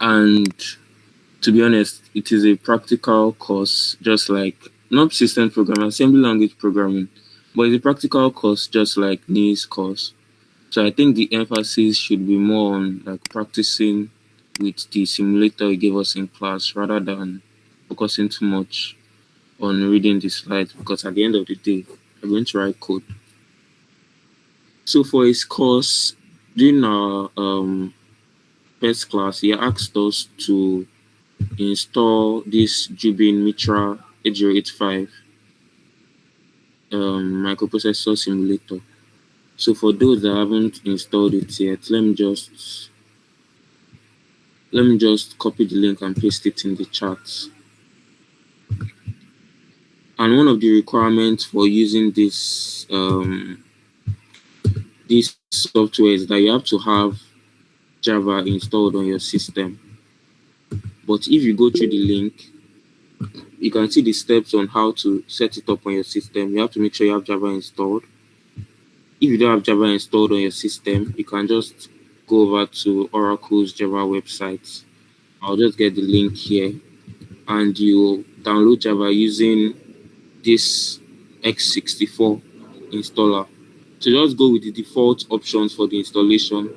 And to be honest, it is a practical course, just like not system programming, assembly language programming, but it's a practical course, just like NIS course. So I think the emphasis should be more on like practicing with the simulator you gave us in class rather than focusing too much on reading the slides, because at the end of the day, I'm going to write code. So for his course, during our first class, he asked us to install this Jubin Mitra 8085 microprocessor simulator. So for those that haven't installed it yet, let me just copy the link and paste it in the chat. And one of the requirements for using this software is that you have to have Java installed on your system. But if you go through the link, you can see the steps on how to set it up on your system. You have to make sure you have Java installed. If you don't have Java installed on your system, you can just go over to Oracle's Java website. I'll just get the link here, and you download Java using this x64 installer. So just go with the default options for the installation,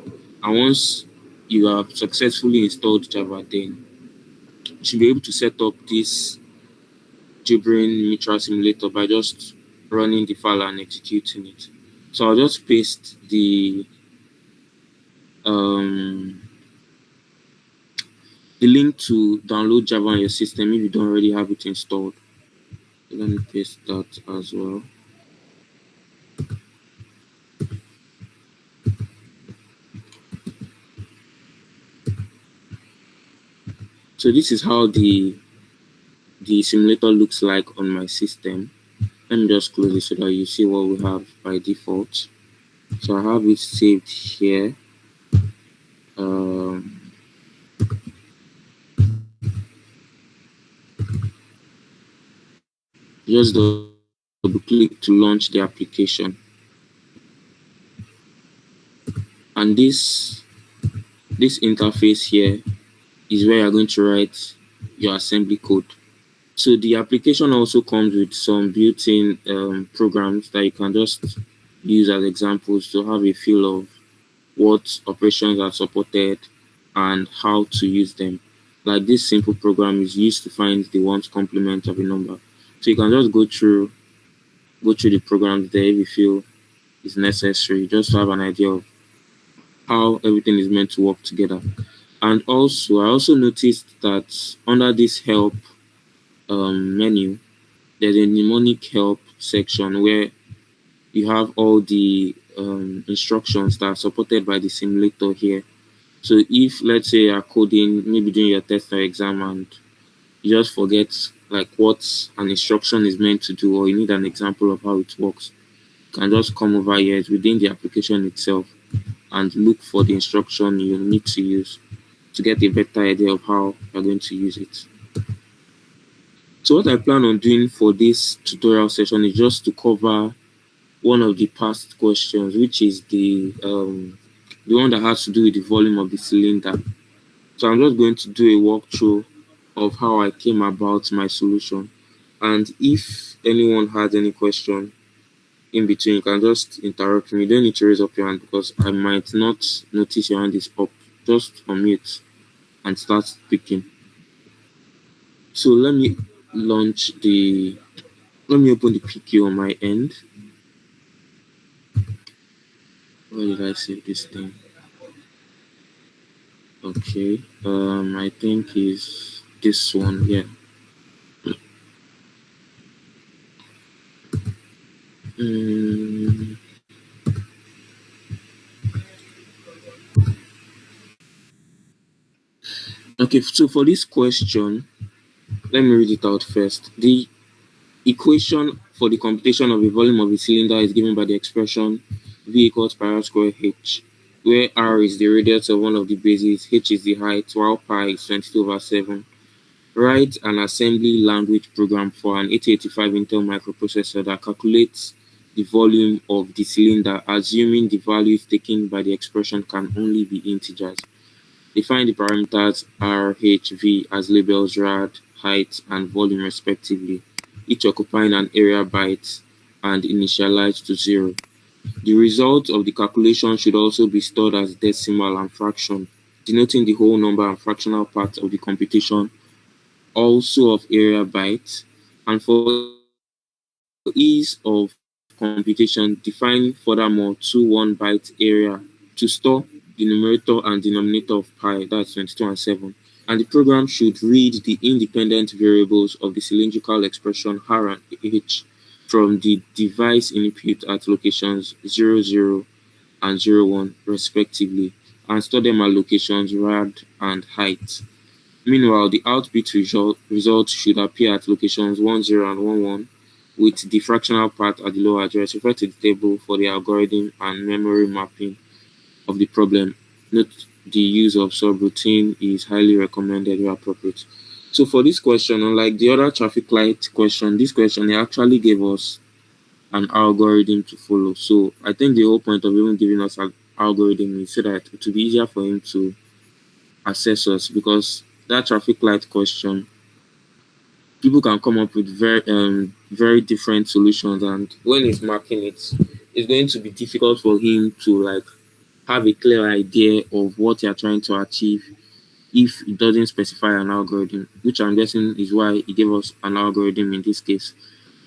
and once you have successfully installed Java, then you should be able to set up this Jibrin Mitra simulator by just running the file and executing it. So I'll just paste the link to download Java on your system if you don't already have it installed. Let me paste that as well. So this is how the simulator looks like on my system. Let me just close it so that you see what we have by default. So I have it saved here. Just double click to launch the application, and this interface here is where you're going to write your assembly code. So the application also comes with some built-in programs that you can just use as examples to have a feel of what operations are supported and how to use them. Like this simple program is used to find the ones complement of a number. So you can just go through the programs there if you feel it's necessary, just to have an idea of how everything is meant to work together. And also, I also noticed that under this help menu, there's a mnemonic help section where you have all the instructions that are supported by the simulator here. So if, let's say, you're coding, maybe doing your test or exam, and you just forget like what an instruction is meant to do, or you need an example of how it works, you can just come over here within the application itself and look for the instruction you need to use to get a better idea of how you're going to use it. So what I plan on doing for this tutorial session is just to cover one of the past questions, which is the one that has to do with the volume of the cylinder. So I'm just going to do a walkthrough of how I came about my solution. And if anyone has any question in between, you can just interrupt me. You don't need to raise up your hand because I might not notice your hand is up. Just unmute and start speaking. So let me open the PQ on my end. Where did I save this thing? Okay, I think is this one here. Okay, so for this question, let me read it out first. The equation for the computation of the volume of a cylinder is given by the expression V equals pi r square h, where r is the radius of one of the bases, h is the height, while pi is 22/7. Write an assembly language program for an 8085 Intel microprocessor that calculates the volume of the cylinder, assuming the values taken by the expression can only be integers. Define the parameters R, H, V as labels rad, height, and volume respectively, each occupying an area byte and initialized to 0. The result of the calculation should also be stored as decimal and fraction, denoting the whole number and fractional part of the computation, also of area bytes. And for ease of computation, define furthermore two 1-byte area to store the numerator and denominator of pi, that's 22 and 7. And the program should read the independent variables of the cylindrical expression R and H from the device input at locations 00 and 01 respectively, and store them at locations rad and height. Meanwhile, the output result should appear at locations 10 and 11 with the fractional part at the lower address. Refer to the table for the algorithm and memory mapping of the problem. Note the use of subroutine is highly recommended where appropriate. So for this question, unlike the other traffic light question, this question they actually gave us an algorithm to follow. So I think the whole point of even giving us an algorithm is so that it will be easier for him to assess us, because that traffic light question, people can come up with very different solutions, and when he's marking it, it's going to be difficult for him to like have a clear idea of what you're trying to achieve if it doesn't specify an algorithm, which I'm guessing is why he gave us an algorithm in this case.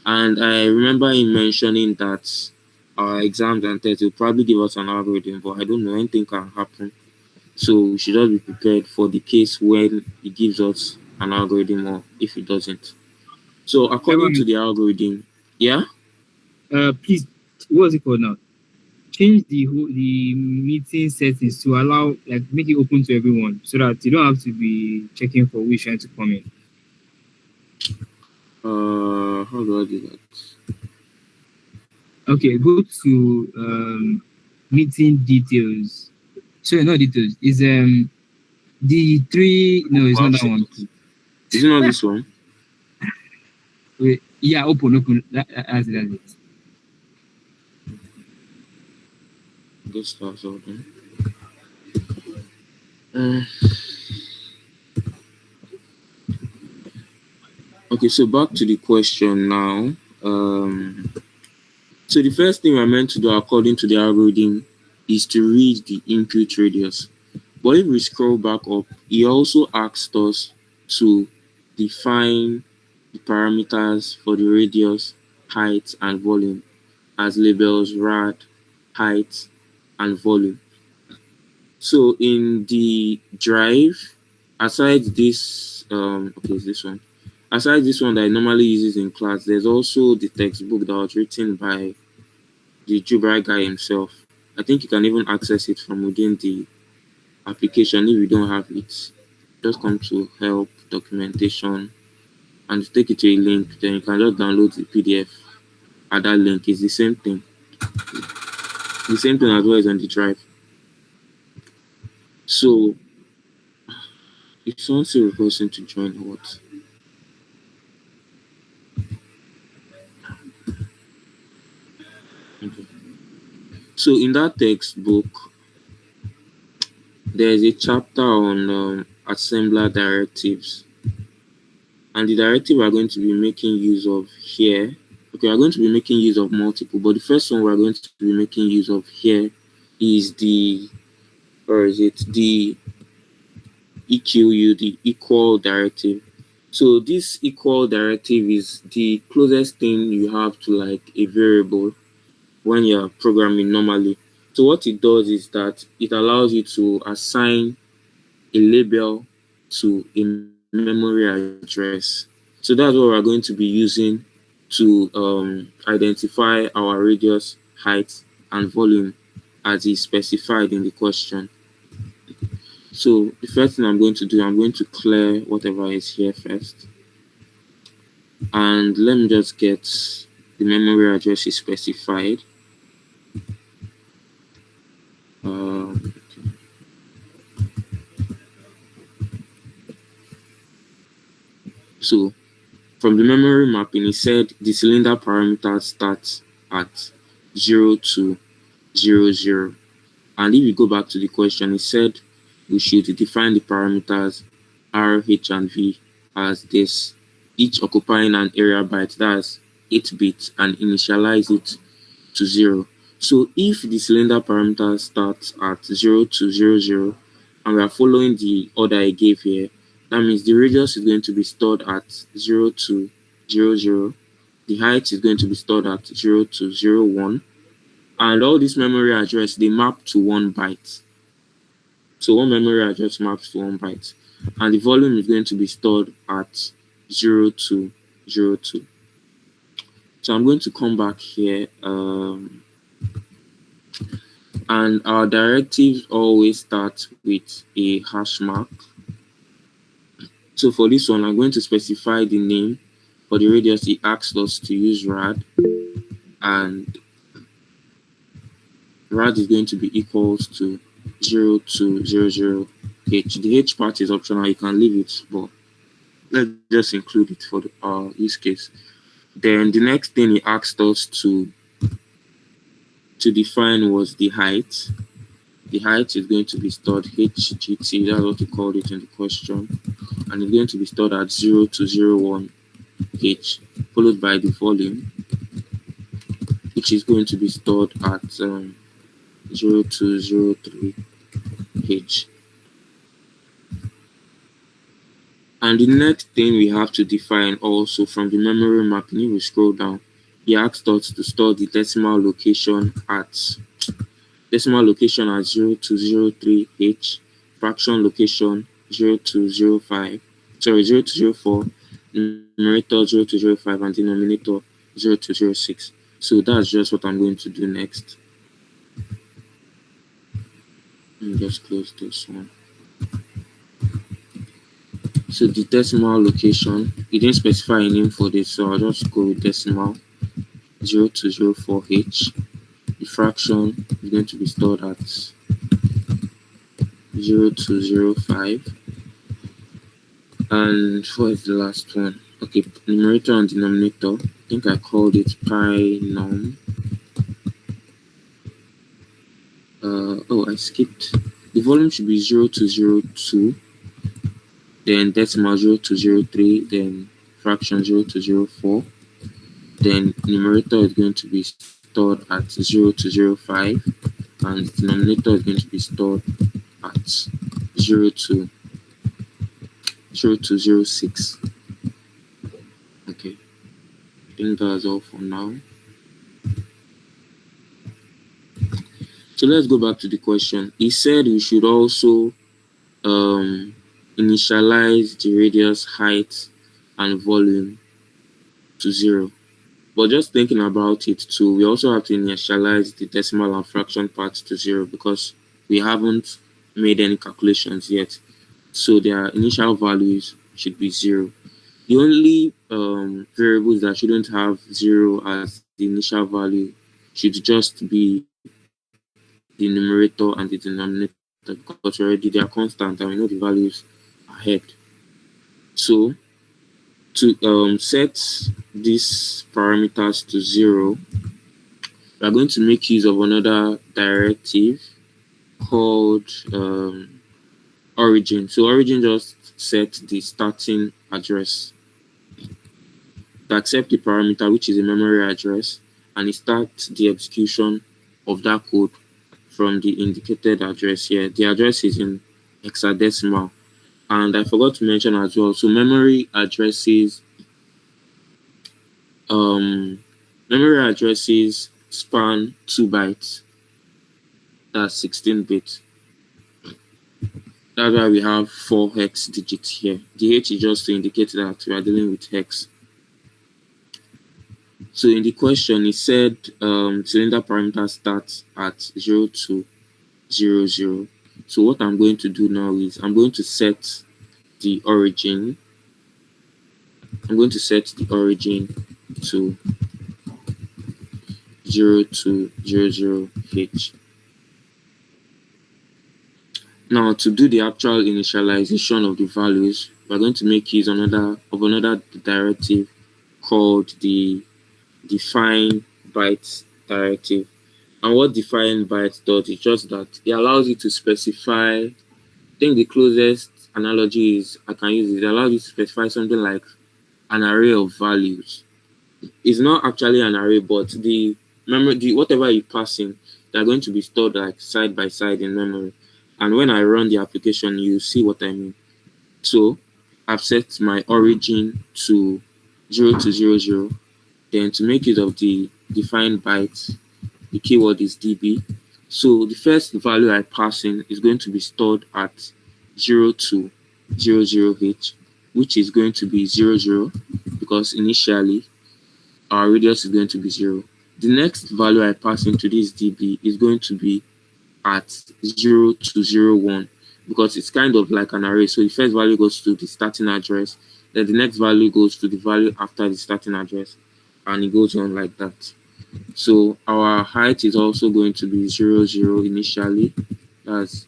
And I remember him mentioning that our exams and tests will probably give us an algorithm, but I don't know, anything can happen. So we should just be prepared for the case when it gives us an algorithm or if it doesn't. So according to the algorithm, yeah? Please, what's it called now? Change the meeting settings to allow, like, make it open to everyone so that you don't have to be checking for which trying to come in. How do I do that? Okay, go to meeting details. Sorry, not details. Is the three? No, it's not that one. Is it not this one? Wait, yeah, open. That's it. Good stuff, okay. Okay, so back to the question now. So the first thing we're meant to do according to the algorithm is to read the input radius. But if we scroll back up, he also asked us to define the parameters for the radius, height, and volume as labels rad, height, and volume. So in the drive, aside this, it's this one. Aside this one that I normally uses in class, there's also the textbook that was written by the Jubra guy himself. I think you can even access it from within the application if you don't have it. Just come to help, documentation, and take it to a link. Then you can just download the PDF at that link. It's the same thing. The same thing as well as on the drive. So if someone still requesting to join what? Okay. So in that textbook, there is a chapter on assembler directives, and the directive we're going to be making use of here. Okay, we're going to be making use of multiple, but the first one we're going to be making use of here is the, or is it the EQU, the equal directive. So this equal directive is the closest thing you have to like a variable when you're programming normally. So what it does is that it allows you to assign a label to a memory address. So that's what we're going to be using to identify our radius, height, and volume as is specified in the question. So the first thing I'm going to do, I'm going to clear whatever is here first. And let me just get the memory address is specified. So from the memory mapping, it said the cylinder parameter starts at 0 to 0, 0. And if you go back to the question, it said we should define the parameters R, H, and V as this, each occupying an area byte, that's 8 bits, and initialize it to 0. So if the cylinder parameter starts at 0 to 0, and we are following the order I gave here, that means the radius is going to be stored at 0 to 0, the height is going to be stored at 0 to 1, and all this memory address, they map to 1 byte. So one memory address maps to 1 byte, and the volume is going to be stored at 0 to 02. So I'm going to come back here, and our directives always start with a hash mark. So for this one, I'm going to specify the name. For the radius, it asks us to use rad, and rad is going to be equals to 0 to 00 h. The h part is optional, you can leave it, but let's just include it for our use case. Then the next thing he asked us to define was the height. The height is going to be stored HGT, that's what we called it in the question, and it's going to be stored at 0 to 01 h, followed by the volume, which is going to be stored at 0 to 03 h. And the next thing we have to define also from the memory mapping, if we scroll down, he asked us to store the decimal location at 0 to 03 h, fraction location 0 to 05, 0 to 04, numerator 0 to 05, and denominator 0 to 06. So that's just what I'm going to do next. Let me just close this one. So the decimal location, he didn't specify a name for this, so I'll just go with decimal 0 to 04 h. The fraction is going to be stored at 0 to 05. And what is the last one? Okay, numerator and denominator. I think I called it pi num. Oh, I skipped. The volume should be 0 to 02. Then decimal 0 to 03, then fraction 0 to 04. Then numerator is going to be stored at 0 to 05, and denominator is going to be stored at 0 to 06. Okay, I think that's all for now. So let's go back to the question. He said we should also initialize the radius, height, and volume to 0. But just thinking about it too, we also have to initialize the decimal and fraction parts to 0 because we haven't made any calculations yet. So their initial values should be 0. The only variables that shouldn't have 0 as the initial value should just be the numerator and the denominator, because already they are constant and we know the values ahead. So to set these parameters to 0, we are going to make use of another directive called origin. So origin just set the starting address to accept the parameter, which is a memory address, and it starts the execution of that code from the indicated address here. The address is in hexadecimal. And I forgot to mention as well, so memory addresses span 2 bytes. That's 16 bits. That's why we have 4 hex digits here. The H is just to indicate that we are dealing with hex. So in the question, it said cylinder parameter starts at 0 to 00. So what I'm going to do now is I'm going to set the origin. I'm going to set the origin to 0 to 00h. Now, to do the actual initialization of the values, we're going to make use of another directive called the define bytes directive. And what define bytes does is just that it allows you to specify think the closest analogy is I can use it allows you to specify something like an array of values. It's not actually an array, but the memory, the whatever you pass in, they're going to be stored like side by side in memory. And when I run the application, you see what I mean. So I've set my origin to 0 to 00. Then to make use of the defined bytes, the keyword is db. So the first value I pass in is going to be stored at 0 to 00h, which is going to be 00 because initially our radius is going to be 0. The next value I pass into this db is going to be at 0 to 01 because it's kind of like an array. So the first value goes to the starting address, then the next value goes to the value after the starting address, and it goes on like that. So our height is also going to be 00 initially. That's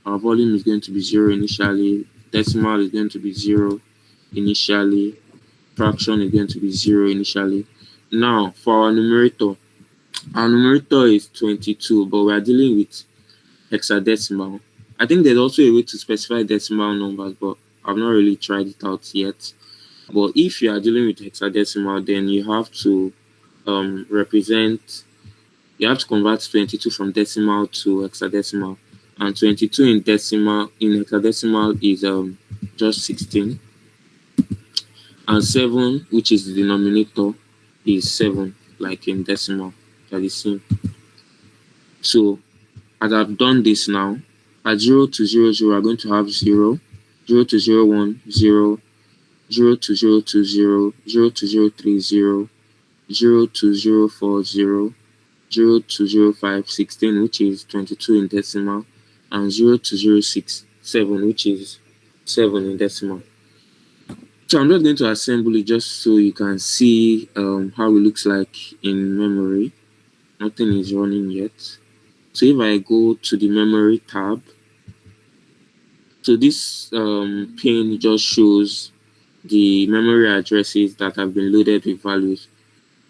our volume is going to be 0 initially. Decimal is going to be 0 initially. Fraction is going to be 0 initially. Now for our numerator is 22, but we are dealing with hexadecimal. I think there's also a way to specify decimal numbers, but I've not really tried it out yet. But if you are dealing with hexadecimal, then you have to represent, you have to convert 22 from decimal to hexadecimal. And 22 in hexadecimal is just 16. And 7, which is the denominator, is 7, like in decimal. That is same. So as I've done this now, at 0 to 00, we're going to have 0, 0 to 01, 0, 0 to 020, 0 to 030, 0 to 040, 0 to 05, 16, which is 22 in decimal, and 0 to 067, which is 7 in decimal. So I'm just going to assemble it just so you can see how it looks like in memory. Nothing is running yet. So if I go to the memory tab, so this pane just shows the memory addresses that have been loaded with values.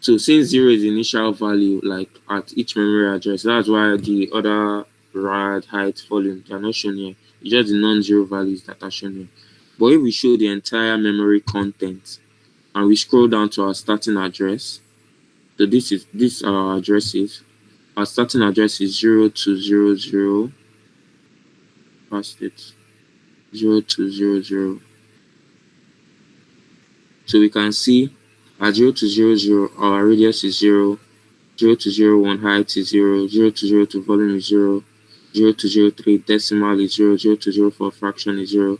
So since 0 is the initial value, like at each memory address, that's why the other rad, height, volume, they are not shown here. It's just the non-zero values that are shown here. But if we show the entire memory content and we scroll down to our starting address, so this are our addresses. Our starting address is 0 to 00, past it, 0 to 00. So we can see at 0 to 00, our radius is 0, 0 to 01, height is 0, 0 to 02, volume is 0, 0 to 03, decimal is 0, 0 to 04, fraction is 0,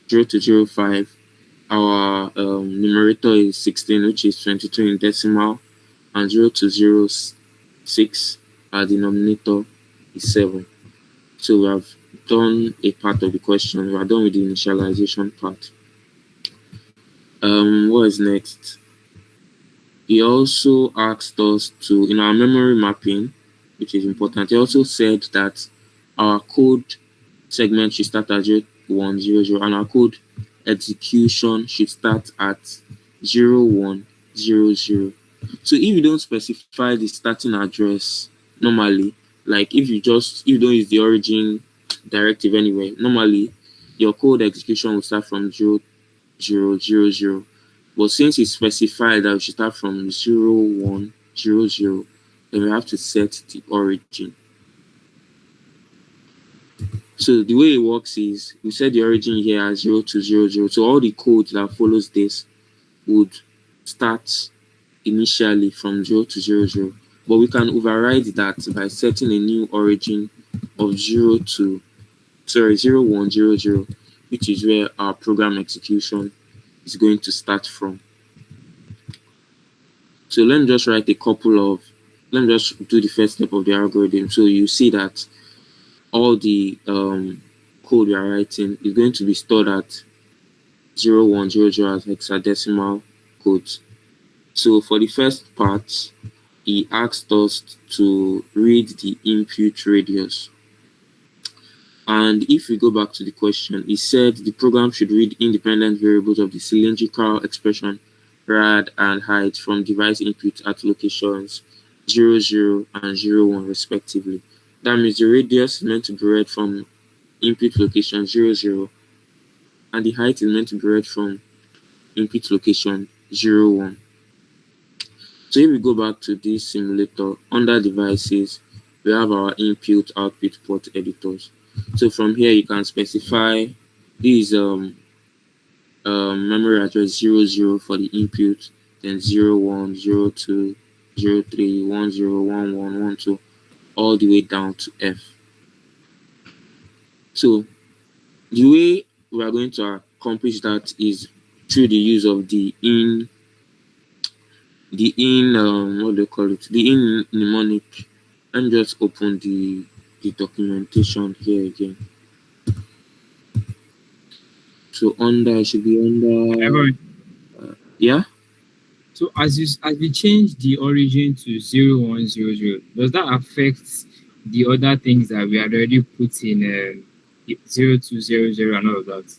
0 to 05, our numerator is 16, which is 22 in decimal, and 0 to 06, our denominator is 7. So we have done a part of the question. We are done with the initialization part. What is next? He also asked us to, in our memory mapping, which is important, he also said that our code segment should start at 0100 and our code execution should start at 0100. So if you don't specify the starting address normally, like if you don't use the origin directive anyway, normally your code execution will start from 0000. But since it's specified that we should start from 0100, then we have to set the origin. So the way it works is we set the origin here as 0 to 00. So all the code that follows this would start initially from 0 to 00. But we can override that by setting a new origin of 0100, which is where our program execution is going to start from. So let me just write let me just do the first step of the algorithm. So you see that all the code we are writing is going to be stored at 0100 as hexadecimal codes. So for the first part, he asked us to read the input radius. And if we go back to the question, he said the program should read independent variables of the cylindrical expression rad and height from device input at locations 00 and 01 respectively. That means the radius is meant to be read from input location 00, and the height is meant to be read from input location 01. So if we go back to this simulator, under devices, we have our input output port editors. So from here you can specify this memory address 00 for the input, then 01, 02, 03, 10, 11, 12, all the way down to F. So the way we are going to accomplish that is through the use of the what do you call it, the in mnemonic. Let me just open the documentation here again. So under, it should be under yeah. So as we change the origin to 0100, does that affect the other things that we had already put in 0200 and all of that?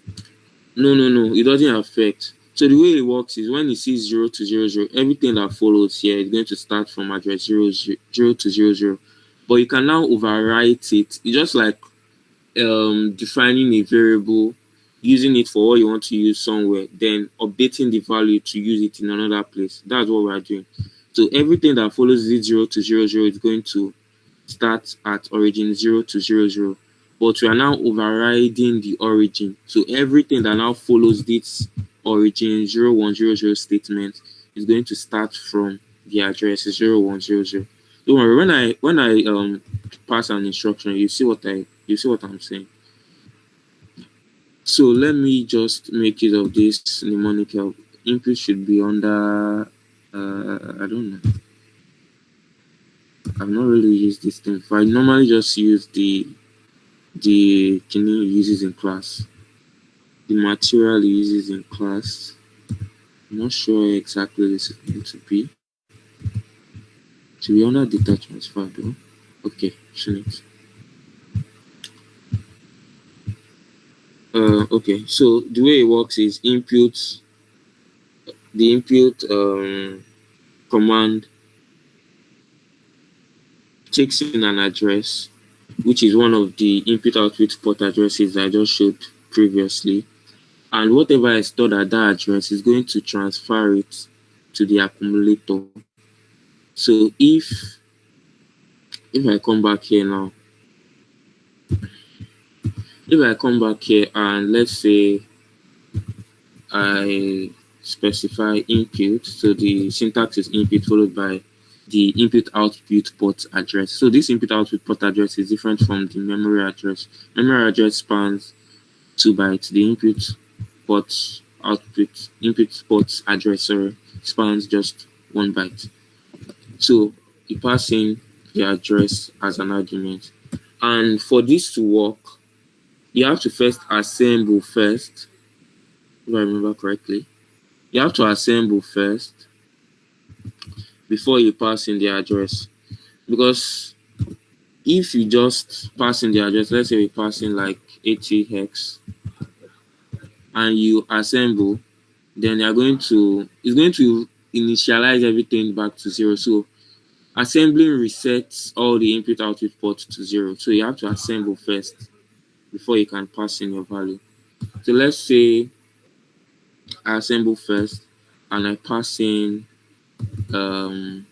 No, it doesn't affect. So the way it works is when it sees 0 to 00, everything that follows here is going to start from address 0 to 00. But you can now overwrite it. It's just like defining a variable, using it for what you want to use somewhere, then updating the value to use it in another place. That's what we are doing. So everything that follows this 0 to 00 is going to start at origin 0 to 00. But we are now overriding the origin. So everything that now follows this origin 0100 statement is going to start from the address 0100. Don't worry, when I pass an instruction, you see what I'm saying. So let me just make use of this mnemonic help. Input should be under I don't know. I've not really used this thing. I normally just use the thing he uses in class. The material he uses in class. I'm not sure exactly this is going to be. To be under data transfer though. Okay, shouldn't. Okay, so the way it works is the input command takes in an address, which is one of the input output port addresses I just showed previously, and whatever is stored at that address is going to transfer it to the accumulator. So if I come back here now, and let's say I specify input, so the syntax is input followed by the input output port address. So this input output port address is different from the memory address. Memory address spans 2 bytes. The input port address spans just 1 byte. So you pass in the address as an argument, and for this to work, you have to first assemble first. If I remember correctly, you have to assemble first before you pass in the address. Because if you just pass in the address, let's say we pass in like 80 hex, and you assemble, then it's going to initialize everything back to 0. So assembling resets all the input output ports to 0. So you have to assemble first before you can pass in your value. So let's say I assemble first and I pass in 80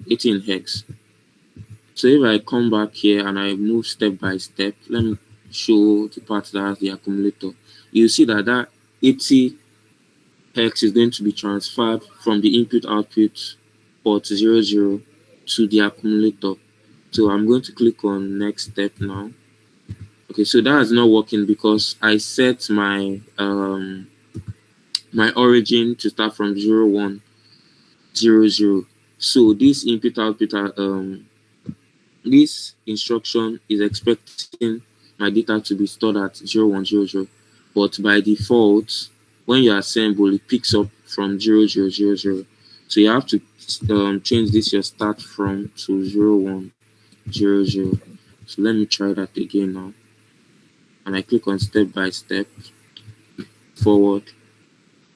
in hex. So if I come back here and I move step by step, let me show the part that has the accumulator. You see that 80 hex is going to be transferred from the input output port 00 to the accumulator. So I'm going to click on next step now. Okay, so that is not working because I set my my origin to start from 0100. So this input output this instruction is expecting my data to be stored at 0100, but by default, when you assemble, it picks up from 0000. So you have to change this your start from to 0100. So let me try that again now. And I click on step by step forward.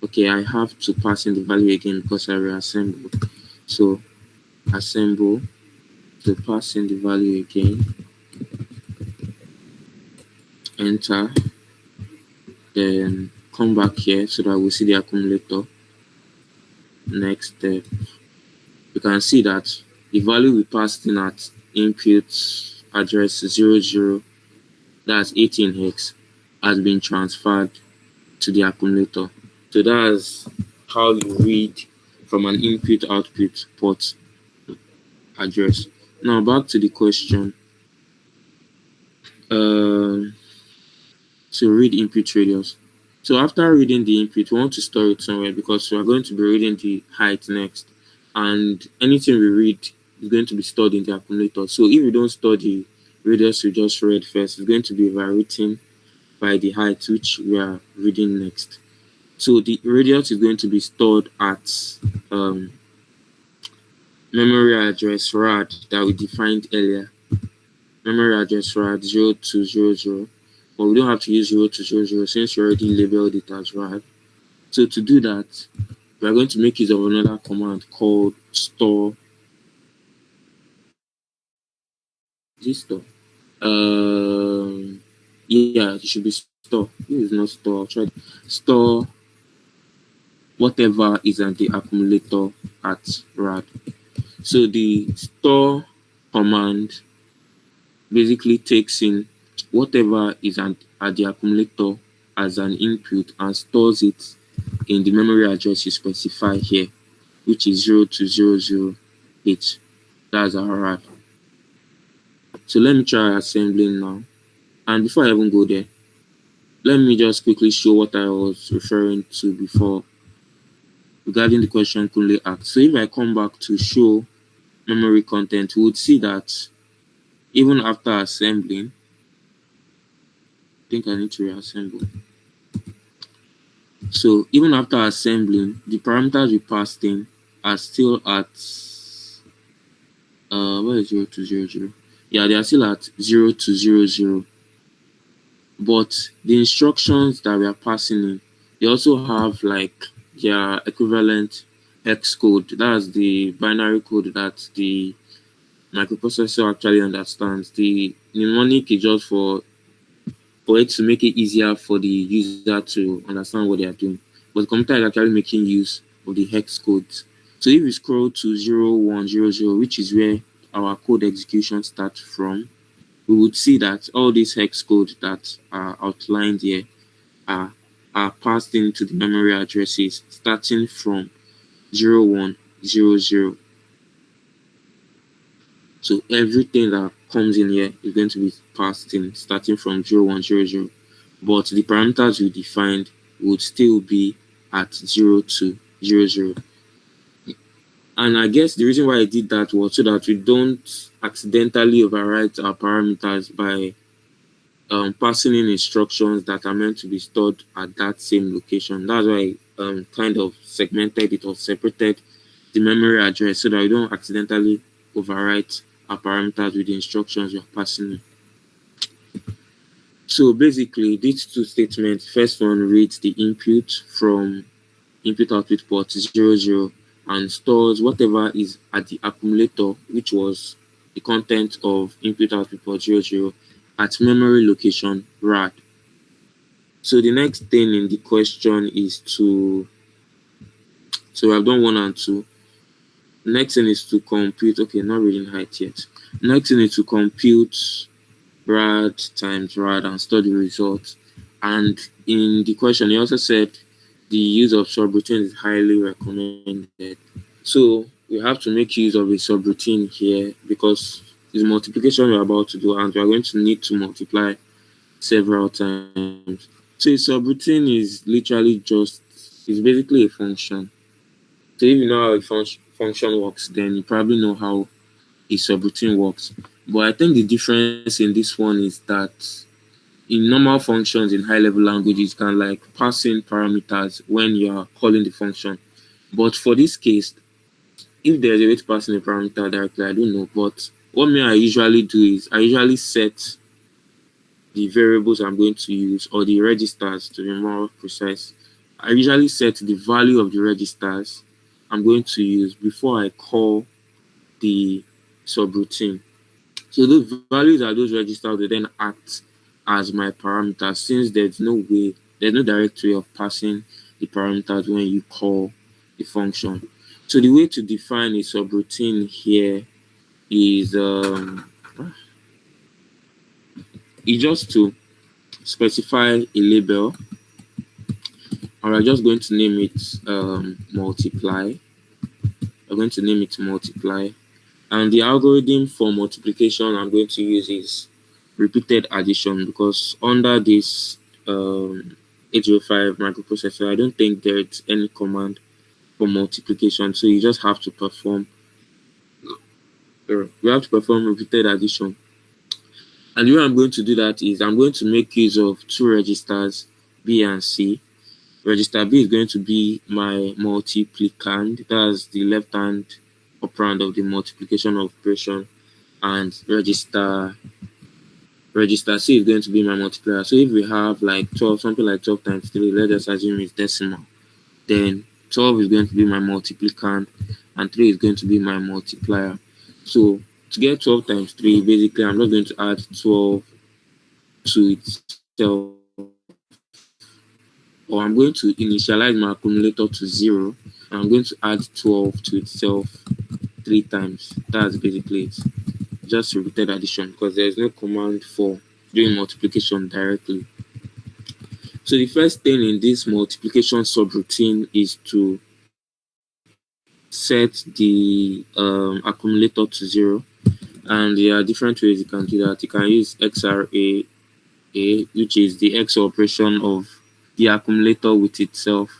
Okay, I have to pass in the value again because I reassembled. So assemble to pass in the value again. enter, then come back here so that we see the accumulator. Next step, you can see that the value we passed in at input address 00, that's 18x, has been transferred to the accumulator. So that's how you read from an input output port address. Now back to the question. Um, so read input radius. So after reading the input, we want to store it somewhere because we are going to be reading the height next. And anything we read is going to be stored in the accumulator. So if you don't store the radius we just read first, it's going to be overwritten by the height which we are reading next. So the radius is going to be stored at memory address RAD that we defined earlier. Memory address RAD 0200. But we don't have to use 0200 since we already labeled it as RAD. So to do that, we are going to make use of another command called store. Is it store? Yeah, it should be store. This is not store. I'll try store whatever is at the accumulator at RAD. So the store command basically takes in whatever is at the accumulator as an input and stores it in the memory address you specify here, which is 02008. That's our RAD. So let me try assembling now. And before I even go there, let me just quickly show what I was referring to before regarding the question Kunle asked. So if I come back to show memory content, we would see that even after assembling, I think I need to reassemble. So even after assembling, the parameters we passed in are still at where is 0200? Yeah, they are still at 0200. But the instructions that we are passing in, they also have like their equivalent hex code. That's the binary code that the microprocessor actually understands. The mnemonic is just for it to make it easier for the user to understand what they are doing. But the computer is actually making use of the hex codes. So if we scroll to 0100, which is where our code execution starts from, we would see that all these hex codes that are outlined here are, are passed into the memory addresses starting from 0100. So everything that comes in here is going to be passed in starting from 0100. But the parameters we defined would still be at 0200. And I guess the reason why I did that was so that we don't accidentally overwrite our parameters by passing in instructions that are meant to be stored at that same location. That's why I kind of segmented it or separated the memory address so that we don't accidentally overwrite our parameters with the instructions we are passing in. So basically, these two statements, first one reads the input from input output port 00 and stores whatever is at the accumulator, which was the content of input output port 00 at memory location RAD. So the next thing in the question is so I've done 1 and 2. Next thing is to compute, okay, not reading height yet. Next thing is to compute RAD times RAD and store the results. And in the question, he also said the use of subroutine is highly recommended. So we have to make use of a subroutine here because it's multiplication we're about to do and we're going to need to multiply several times. So a subroutine is literally just, it's basically a function. So if you know how a function works, then you probably know how a subroutine works. But I think the difference in this one is that in normal functions in high-level languages, you can like pass in parameters when you are calling the function. But for this case, if there's a way to pass in a parameter directly, I don't know. But what I usually do is I usually set the variables I'm going to use or the registers to be more precise. I usually set the value of the registers I'm going to use before I call the subroutine. So those values are those registers will then act as my parameter, since there's no direct way of passing the parameters when you call the function. So the way to define a subroutine here is just to specify a label, and we're just going to name it multiply. We're going to name it multiply. And the algorithm for multiplication I'm going to use is repeated addition, because under this 805 microprocessor, I don't think there's any command for multiplication. So you just have to perform repeated addition. And the way I'm going to do that is I'm going to make use of two registers, B and C. Register B is going to be my multiplicand, that's the left hand operand of the multiplication operation, and register C is going to be my multiplier. So if we have like 12, something like 12 times 3, let us assume it's decimal, then 12 is going to be my multiplicand and 3 is going to be my multiplier. So to get 12 times 3, basically I'm just going to add 12 to itself, or I'm going to initialize my accumulator to 0, and I'm going to add 12 to itself 3 times. That's basically it. Just repeated addition, because there is no command for doing multiplication directly. So the first thing in this multiplication subroutine is to set the accumulator to 0, and there are different ways you can do that. You can use XRA, which is the XOR operation of the accumulator with itself.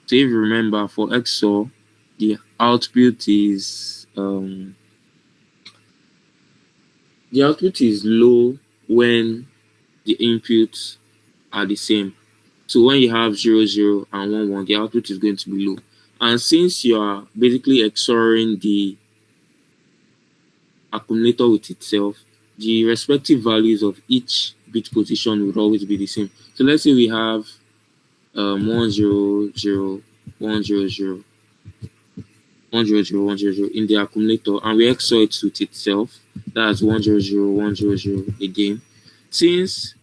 So if you remember, for XOR, the output is low when the inputs are the same. So when you have 0, 0 and 1, 1, the output is going to be low. And since you are basically XORing the accumulator with itself, the respective values of each bit position would always be the same. So let's say we have 1, 0, 0, 1, 0, 0, 1, 0, 0, 1, 0, 0 in the accumulator, and we XOR it with itself. That's 1, 0, 0, 1, 0, 0 again. Since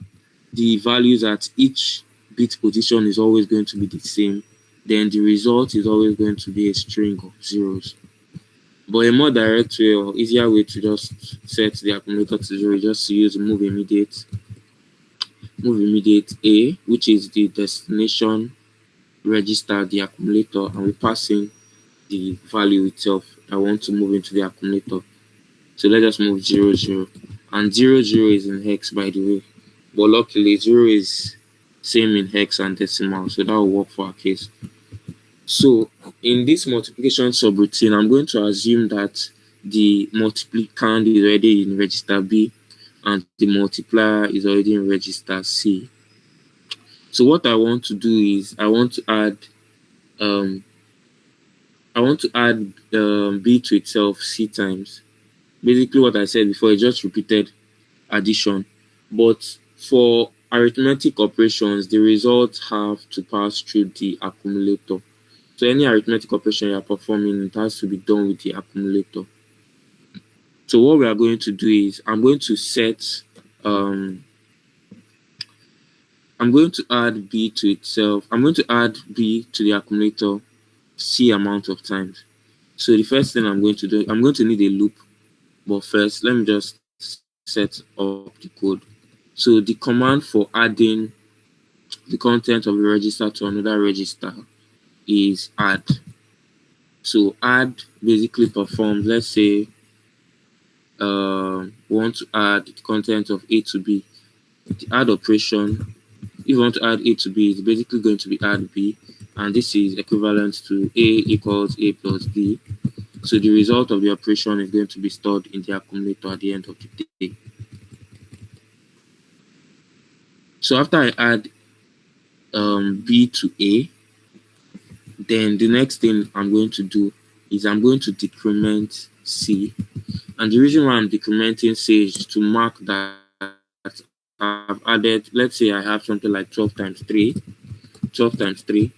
the values at each bit position is always going to be the same, then the result is always going to be a string of zeros. But a more direct way or easier way to just set the accumulator to 0 is just to use move immediate A, which is the destination register, the accumulator, and we pass in the value itself I want to move into the accumulator. So let's just move 0, 0. And 0, 0 is in hex, by the way. But luckily, 0 is same in hex and decimal, so that will work for our case. So in this multiplication subroutine, I'm going to assume that the multiplicand is already in register B and the multiplier is already in register C. So what I want to do is I want to add B to itself C times. Basically what I said before is just repeated addition. But for arithmetic operations, the results have to pass through the accumulator. So any arithmetic operation you are performing, it has to be done with the accumulator. So what we are going to do is I'm going to add B to itself. I'm going to add B to the accumulator C amount of times. So the first thing I'm going to do, I'm going to need a loop. But first, let me just set up the code. So the command for adding the content of a register to another register is add. So add basically performs, let's say we want to add the content of A to B. The add operation, if you want to add A to B, it's basically going to be add B, and this is equivalent to A equals A plus B. So the result of the operation is going to be stored in the accumulator at the end of the day. So after I add B to A, then the next thing I'm going to do is I'm going to decrement C. And the reason why I'm decrementing C is to mark that I've added, let's say I have something like 12 times 3, 12 times 3,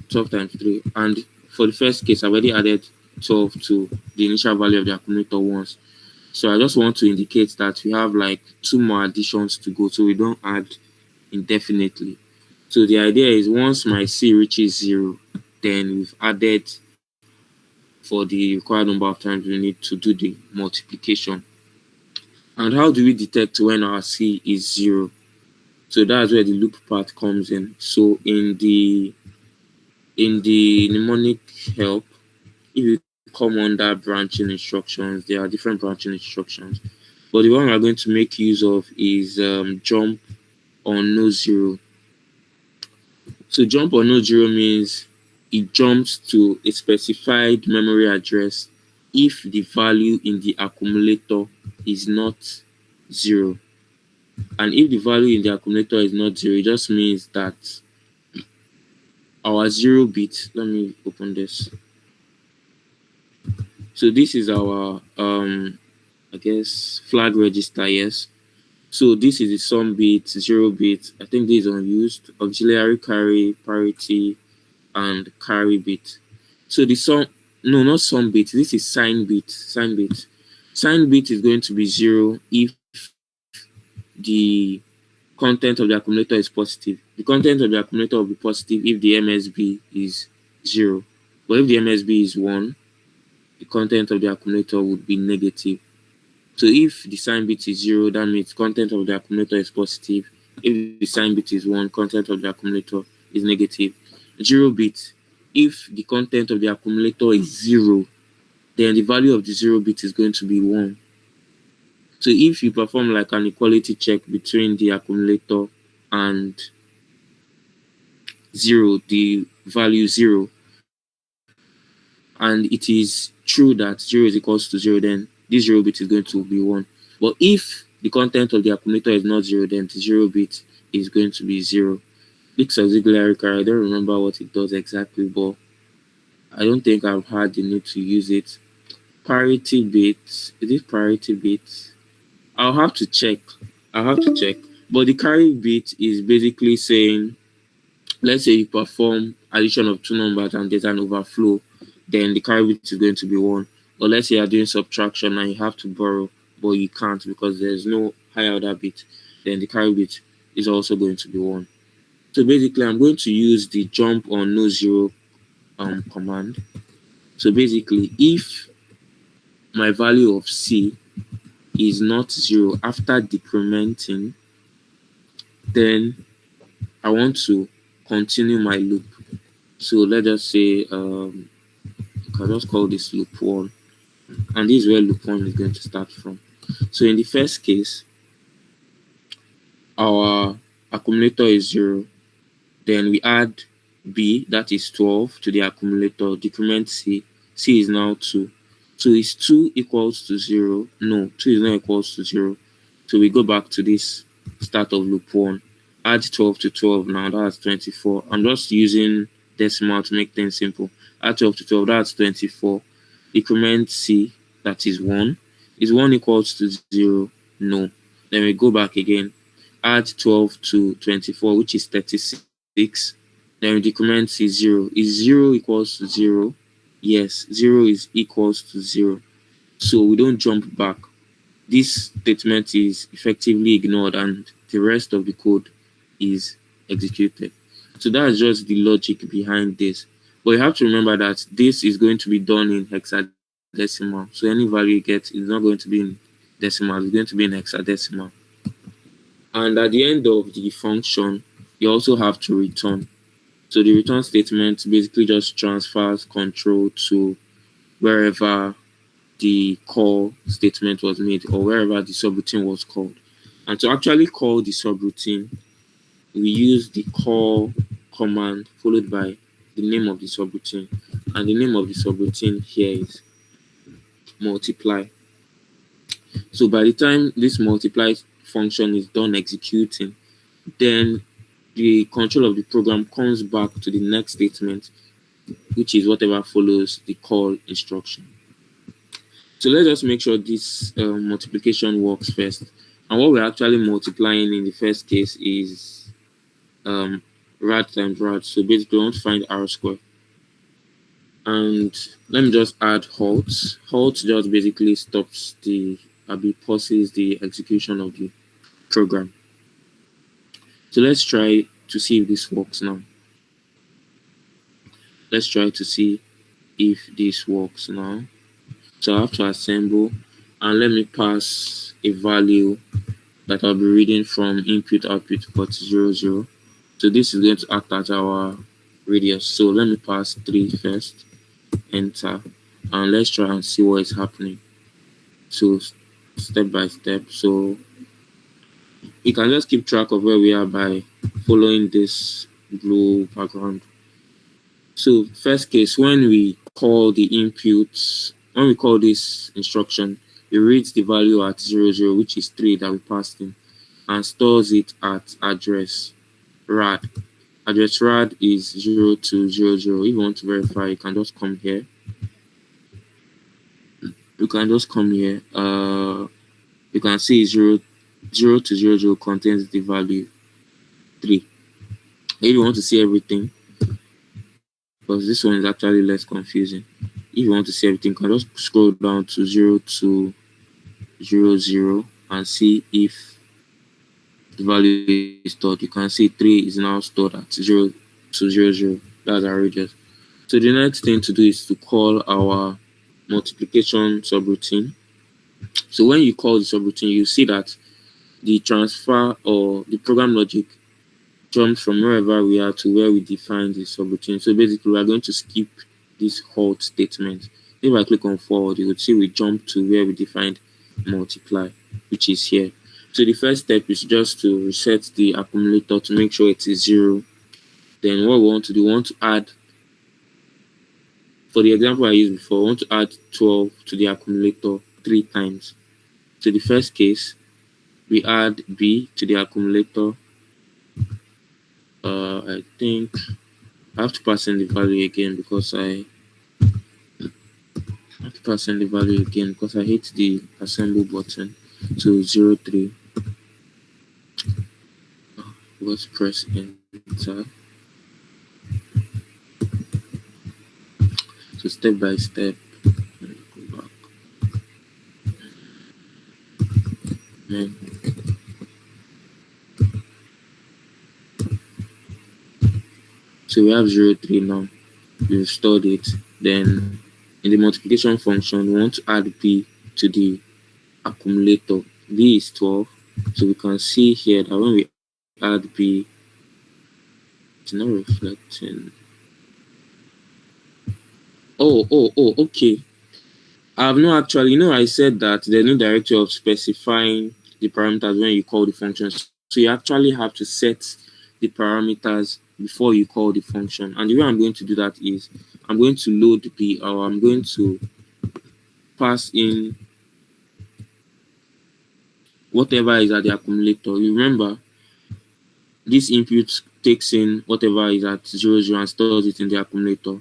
12 times 3. And for the first case, I've already added 12 to the initial value of the accumulator once. So I just want to indicate that we have like two more additions to go, so we don't add indefinitely. So the idea is once my C reaches 0, then we've added for the required number of times we need to do the multiplication. And how do we detect when our C is 0? So that's where the loop part comes in. So in the mnemonic help, if you come under branching instructions, there are different branching instructions. But the one we're going to make use of is jump on no zero. So jump on no zero means it jumps to a specified memory address if the value in the accumulator is not 0. And if the value in the accumulator is not 0, it just means that our 0 bit, let me open this. So this is our I guess flag register, yes. So this is the sum bit, 0 bit. I think this is unused. Auxiliary carry, parity, and carry bit. So the sum, no, not sum bit. This is sign bit. Sign bit. Sign bit is going to be 0 if the content of the accumulator is positive. The content of the accumulator will be positive if the MSB is 0. But if the MSB is 1, the content of the accumulator would be negative. So if the sign bit is 0, that means content of the accumulator is positive. If the sign bit is 1, content of the accumulator is negative. 0 bit, if the content of the accumulator is 0, then the value of the 0 bit is going to be 1. So if you perform like an equality check between the accumulator and 0, the value 0, and it is true that 0 is equals to 0, then this 0 bit is going to be 1. But if the content of the accumulator is not 0, then the 0 bit is going to be 0. This auxiliary carry, I don't remember what it does exactly, but I don't think I've had the need to use it. Parity bit, is it parity bit? I'll have to check. But the carry bit is basically saying, let's say you perform addition of two numbers and there's an overflow, then the carry bit is going to be 1. Or let's say you're doing subtraction and you have to borrow, but you can't because there's no higher order bit, then the carry bit is also going to be 1. So basically, I'm going to use the jump on no zero command. So basically, if my value of C is not 0 after decrementing, then I want to continue my loop. So let us say I can just call this loop 1, and this is where loop 1 is going to start from. So in the first case, our accumulator is 0, then we add B, that is 12, to the accumulator, decrement C. C is now 2. So is 2 equals to 0? No, 2 is not equals to 0. So we go back to this start of loop 1. Add 12 to 12 now, that's 24. I'm just using decimal to make things simple. Add 12 to 12, that's 24. Decrement C, that is 1. Is 1 equals to 0? No. Then we go back again. Add 12 to 24, which is 36. Then we decrement C 0. Is 0 equals to 0? Yes, 0 is equals to 0. So we don't jump back. This statement is effectively ignored and the rest of the code is executed. So that's just the logic behind this. But you have to remember that this is going to be done in hexadecimal. So any value you get is not going to be in decimal, it's going to be in hexadecimal. And at the end of the function, you also have to return. So the return statement basically just transfers control to wherever the call statement was made or wherever the subroutine was called. And to actually call the subroutine, we use the call command followed by the name of the subroutine. And the name of the subroutine here is multiply. So by the time this multiply function is done executing, then the control of the program comes back to the next statement, which is whatever follows the call instruction. So let's just make sure this multiplication works first. And what we're actually multiplying in the first case is rad times rad. So basically, we want to find r square. And let me just add halt. Halt just basically stops the pauses the execution of the program. So let's try to see if this works now. Let's try to see if this works now. So I have to assemble, and let me pass a value that I'll be reading from input output port 00. So this is going to act as our radius. So let me pass 3 first, enter, and let's try and see what is happening. So step by step. So you can just keep track of where we are by following this blue background. So first case, when we call the inputs, when we call this instruction, it reads the value at 00, which is 3 that we passed in, and stores it at address rad. Address rad is 0200. If you want to verify, you can just come here. You can just come here. You can see 0200 contains the value 3. If you want to see everything, because this one is actually less confusing. If you want to see everything, you can just scroll down to 0200 and see if the value is stored. You can see 3 is now stored at 0200. That's our radius. So the next thing to do is to call our multiplication subroutine. So when you call the subroutine, you see that the transfer or the program logic jumps from wherever we are to where we define the subroutine. So basically, we are going to skip this halt statement. If I click on forward, you would see we jump to where we defined multiply, which is here. So the first step is just to reset the accumulator to make sure it is 0. Then what we want to do, we want to add, for the example I used before, we want to add 12 to the accumulator 3 times. So the first case, we add B to the accumulator. I think I have to pass in the value again because I hate the assemble button. So 03. Let's press enter. So step by step. Go back. And so we have 03 now. We've stored it. Then in the multiplication function, we want to add B to the accumulator. B is 12. So we can see here that when we add B, it's not reflecting. Okay. I have not actually, I said that there's no directory of specifying the parameters when you call the functions. So you actually have to set the parameters before you call the function. And the way I'm going to do that is I'm going to load B, or I'm going to pass in whatever is at the accumulator. You remember, this input takes in whatever is at 00 and stores it in the accumulator.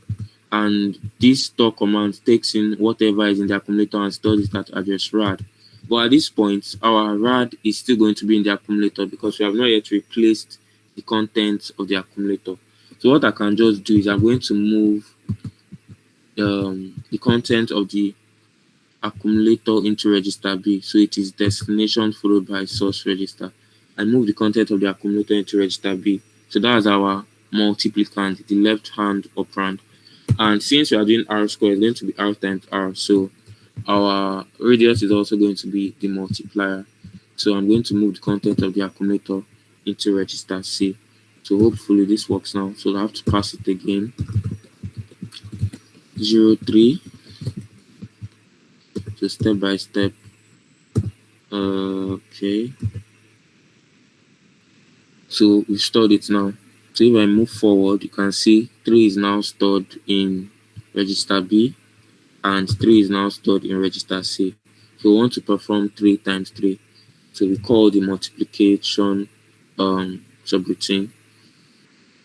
And this store command takes in whatever is in the accumulator and stores it at address rad. But at this point, our rad is still going to be in the accumulator because we have not yet replaced the content of the accumulator. So what I can just do is I'm going to move the content of the accumulator into register B. So it is destination followed by source register. I move the content of the accumulator into register B. So that's our multiplicand, the left hand operand. And since we are doing R squared, it's going to be R times R. So our radius is also going to be the multiplier. So I'm going to move the content of the accumulator into register C. So hopefully this works now. So I have to pass it again. 03. So step by step. Okay. So we've stored it now. So if I move forward, you can see 3 is now stored in register B and 3 is now stored in register C. So we want to perform 3 times 3. So we call the multiplication subroutine.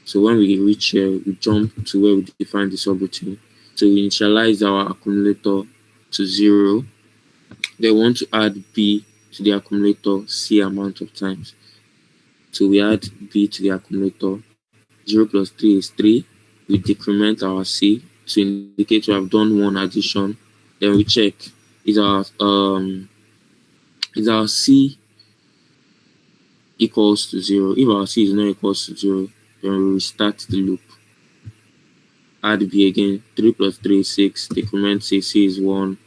So when we reach here, we jump to where we define the subroutine. So we initialize our accumulator to 0. Then we want to add B to the accumulator C amount of times. So we add B to the accumulator. 0 plus 3 is 3. We decrement our C to indicate we have done one addition. Then we check is our is our C equals to 0. If our C is not equals to 0, then we restart the loop. Add B again. 3 plus 3 is 6. Decrement C. C is 1.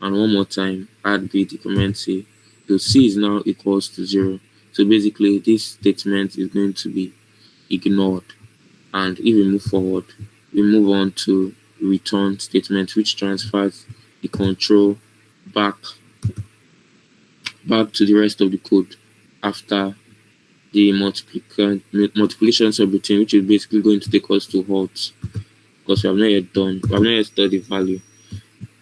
And one more time. Add B. Decrement C. So C is now equals to 0. So basically, this statement is going to be ignored. And if we move forward, we move on to return statement, which transfers the control back to the rest of the code after the multiplication subroutine, which is basically going to take us to halt because we have not yet done, we have not yet stored the value.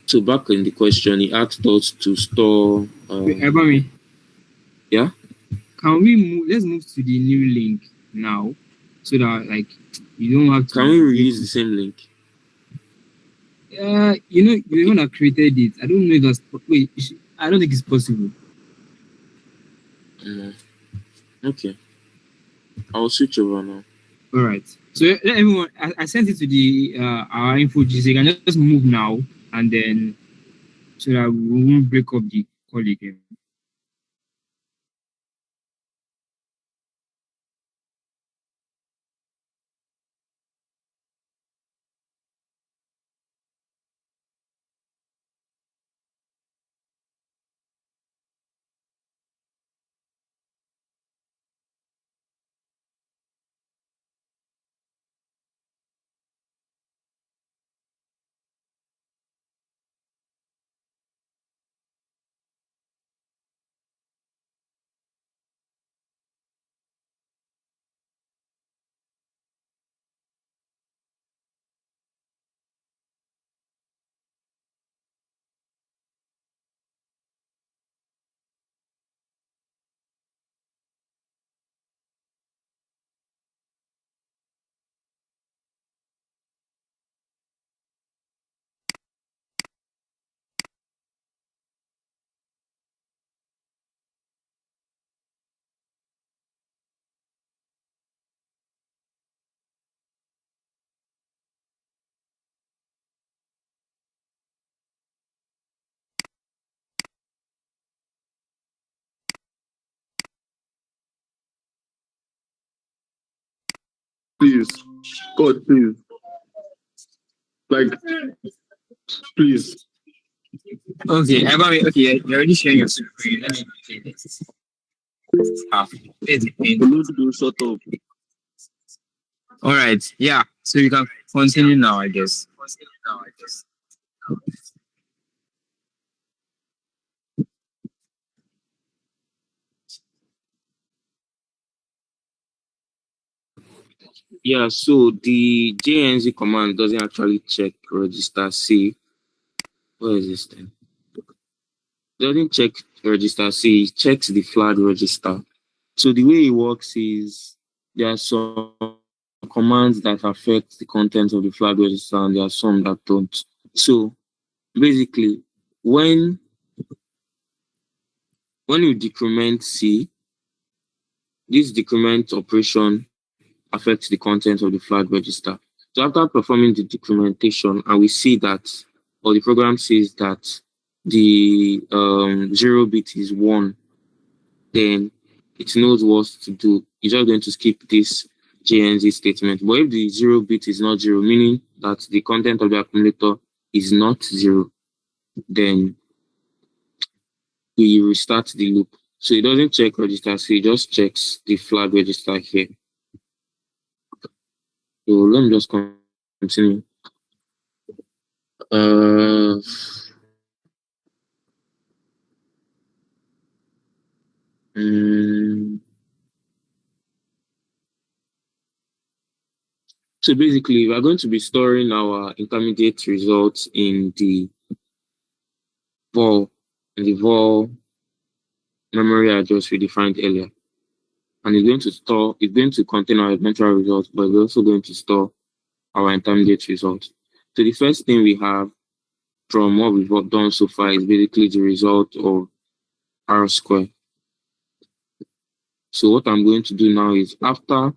So back in the question, he asked us to store. Ebami, Yeah. can we move? Let's move to the new link now, so that like you don't have to. Can we reuse the same link? You know, you're the one that created it. I don't know if that's wait. I don't think it's possible. Okay. I'll switch over now. All right. So let everyone, I sent it to the our info GC. You can just move now, and then so that we won't break up the call again. Please, God, please, like, please. Okay, okay, you're already sharing your screen. Let me play this. Do shut up. All right, yeah. So we can continue now, I guess. Yeah, so the JNZ command doesn't actually check register C. What is this thing? Doesn't check register C, it checks the flag register. So the way it works is there are some commands that affect the content of the flag register and there are some that don't. So basically, when you decrement C, this decrement operation affects the content of the flag register. So after performing the decrementation, and we see that, or the program says that the 0 bit is 1, then it knows what to do. It's just going to skip this JNZ statement. But if the 0 bit is not 0, meaning that the content of the accumulator is not 0, then we restart the loop. So it doesn't check register, so it just checks the flag register here. So let me just continue. So basically, we are going to be storing our intermediate results in the vol memory address we defined earlier. And it's going to contain our eventual results, but we're also going to store our intermediate results. So the first thing we have from what we've done so far is basically the result of R square. So what I'm going to do now is after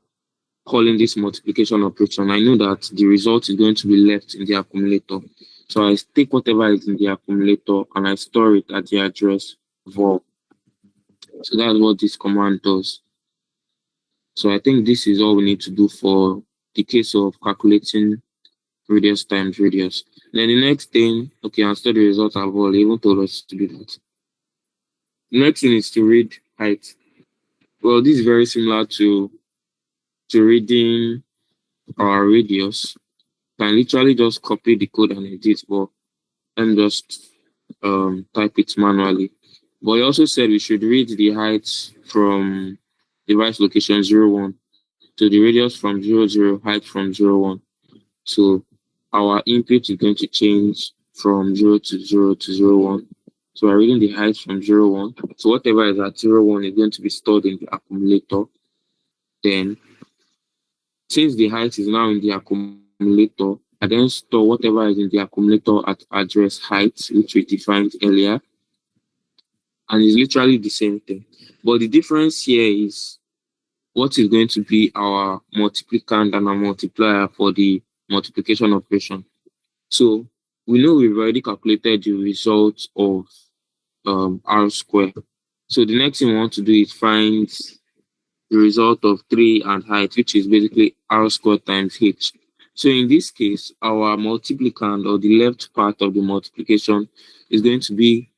calling this multiplication operation, I know that the result is going to be left in the accumulator. So I take whatever is in the accumulator and I store it at the address vol. So that's what this command does. So I think this is all we need to do for the case of calculating radius times radius. Then the next thing, okay, I'll study the result of all. He even told us to do that. The next thing is to read height. Well, this is very similar to reading our radius. You can literally just copy the code and edit, but let me just type it manually. But he also said we should read the height from device location 01 to the radius from 00, height from 01. So our input is going to change from 0 to 0 to 01. So we're reading the height from 01. So whatever is at 01 is going to be stored in the accumulator. Then, since the height is now in the accumulator, I then store whatever is in the accumulator at address height, which we defined earlier. And it's literally the same thing. But the difference here is what is going to be our multiplicand and our multiplier for the multiplication operation. So we know we've already calculated the result of r square. So the next thing we want to do is find the result of 3 and height, which is basically r squared times h. So in this case, our multiplicand or the left part of the multiplication is going to be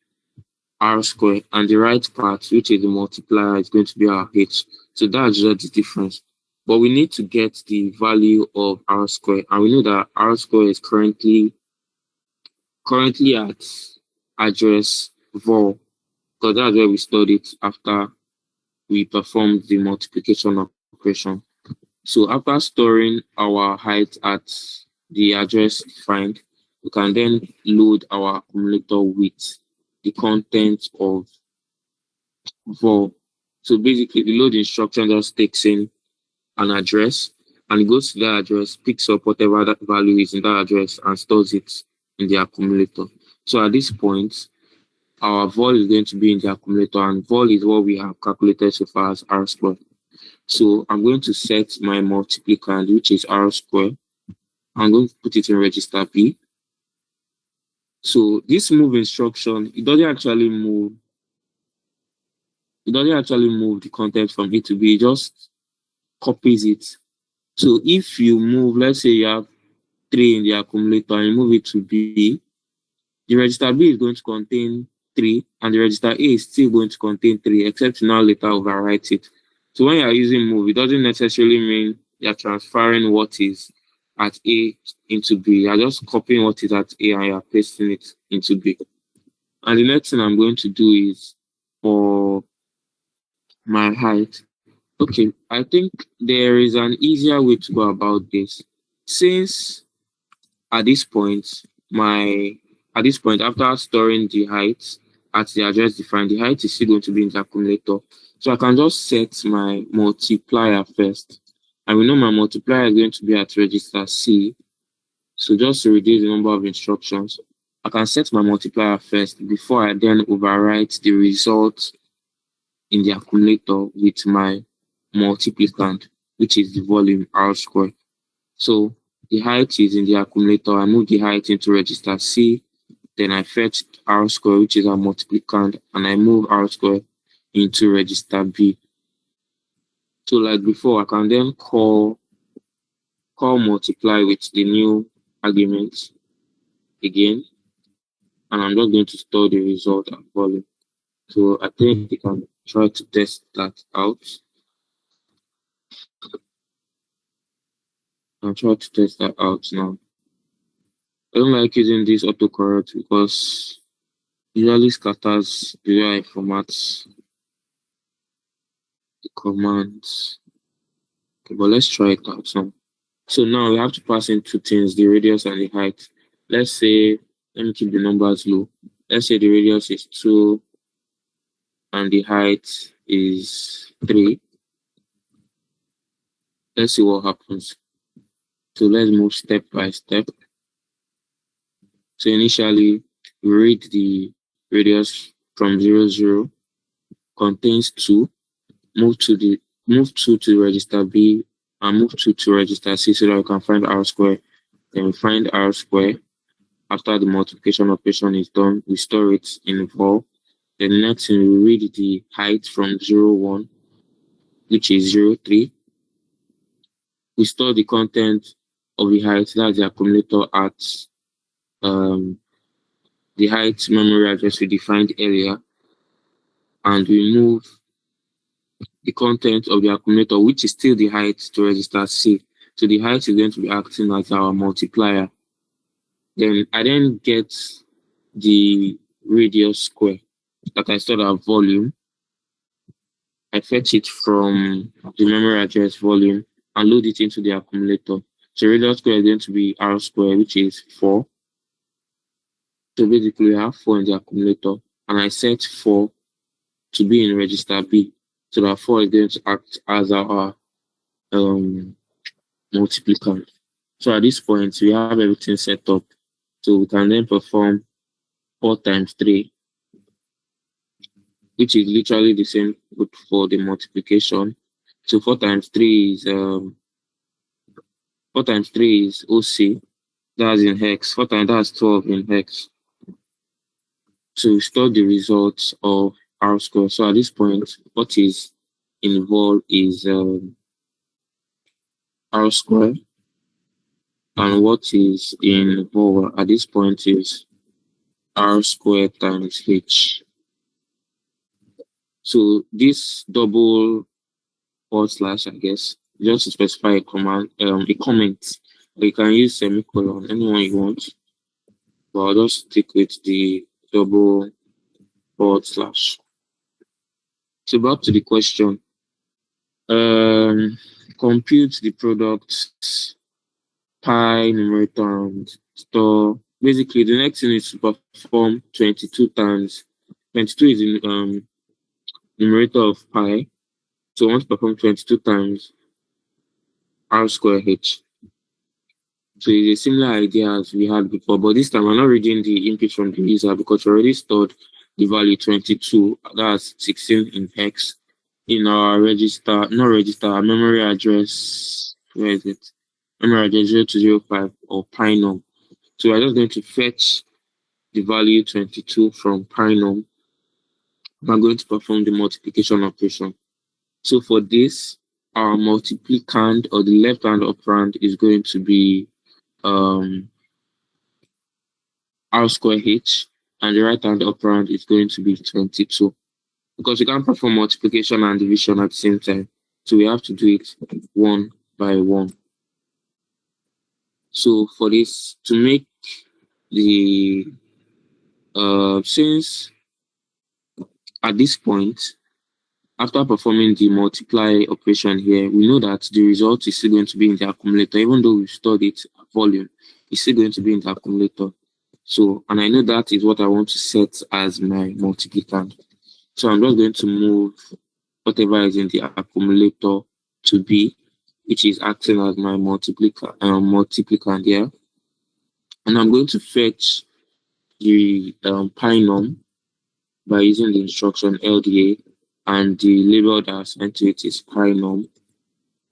r squared, and the right part, which is the multiplier, is going to be our h. So that's just the difference. But we need to get the value of r squared, and we know that r squared is currently at address vol, because that's where we stored it after we performed the multiplication operation. So after storing our height at the address defined, we can then load our accumulator with the content of vol. So basically, the load instruction just takes in an address and it goes to that address, picks up whatever that value is in that address and stores it in the accumulator. So at this point, our vol is going to be in the accumulator, and vol is what we have calculated so far as r squared. So I'm going to set my multiplicand, which is r squared. I'm going to put it in register B. So this move instruction, it doesn't actually move the content from A to B, it just copies it. So if you move, let's say you have 3 in the accumulator and you move it to B, the register B is going to contain 3, and the register A is still going to contain 3, except you now later overwrite it. So when you are using move, it doesn't necessarily mean you're transferring what is at A into B. You're just copying what is at A and you're pasting it into B. And the next thing I'm going to do is for my height. Okay, I think there is an easier way to go about this. Since at this point, after storing the height at the address defined, the height is still going to be in the accumulator. So I can just set my multiplier first. And we know my multiplier is going to be at register C. So just to reduce the number of instructions, I can set my multiplier first before I then overwrite the result in the accumulator with my multiplicand, which is the volume r squared. So the height is in the accumulator. I move the height into register C. Then I fetch r squared, which is our multiplicand, and I move r squared into register B. So like before, I can then call multiply with the new arguments again, and I'm just going to store the result at volume. So I think you can try to test that out. I'll try to test that out now. I don't like using this autocorrect because it usually scatters the way I format the commands. Okay, but let's try it out now. So now we have to pass in two things, the radius and the height. Let's say, let me keep the numbers low. Let's say the radius is 2 and the height is 3. Let's see what happens. So let's move step by step. So initially, we read the radius from 0, 0, contains 2, move 2 to the register B, and move 2 to register C so that we can find r square. Then we find r square. After the multiplication operation is done, we store it in vol. Then the next thing, we read the height from 0, 1, which is 0, 3. We store the content of the height, that's the accumulator, at um, the height memory address we defined earlier, and we move the content of the accumulator, which is still the height, to register C. So the height is going to be acting as our multiplier. Then I then get the radius square that I stored as volume. I fetch it from the memory address volume and load it into the accumulator. So radius square is going to be R square, which is 4. So basically, we have 4 in the accumulator, and I set 4 to be in register B. So that 4 is going to act as our multiplicand. So at this point, we have everything set up. So we can then perform 4 times 3, which is literally the same for the multiplication. So 4 times 3 is 4 times 3 is OC. That's in hex. 4 times that's 12 in hex. So we store the results of R square. So at this point, what is involved is R square, and what is involved at this point is R square times H. So this double / I guess, just to specify a command, a comment. You can use semicolon, anyone you want, but I'll just stick with the double /. So back to the question. Compute the product pi numerator and store. Basically, the next thing is to perform 22 times. 22 is in numerator of pi. So I want to perform 22 times R square H. So it's a similar idea as we had before, but this time I'm not reading the input from the user because we already stored the value 22, that's 16 in hex, in our register, not register, our memory address, where is it? Memory address 0205 or pinum. So we're just going to fetch the value 22 from pinum. I'm going to perform the multiplication operation. So for this, our multiplicand, or the left-hand operand, is going to be R square H, and the right-hand operand is going to be 22. Because we can't perform multiplication and division at the same time, so we have to do it one by one. So for this, to make the since at this point, after performing the multiply operation here, we know that the result is still going to be in the accumulator, even though we've stored it volume, it's still going to be in the accumulator. So, and I know that is what I want to set as my multiplicand. So I'm just going to move whatever is in the accumulator to B, which is acting as my multiplicand here. And I'm going to fetch the pinum by using the instruction LDA, and the label that I assigned to it is pinum.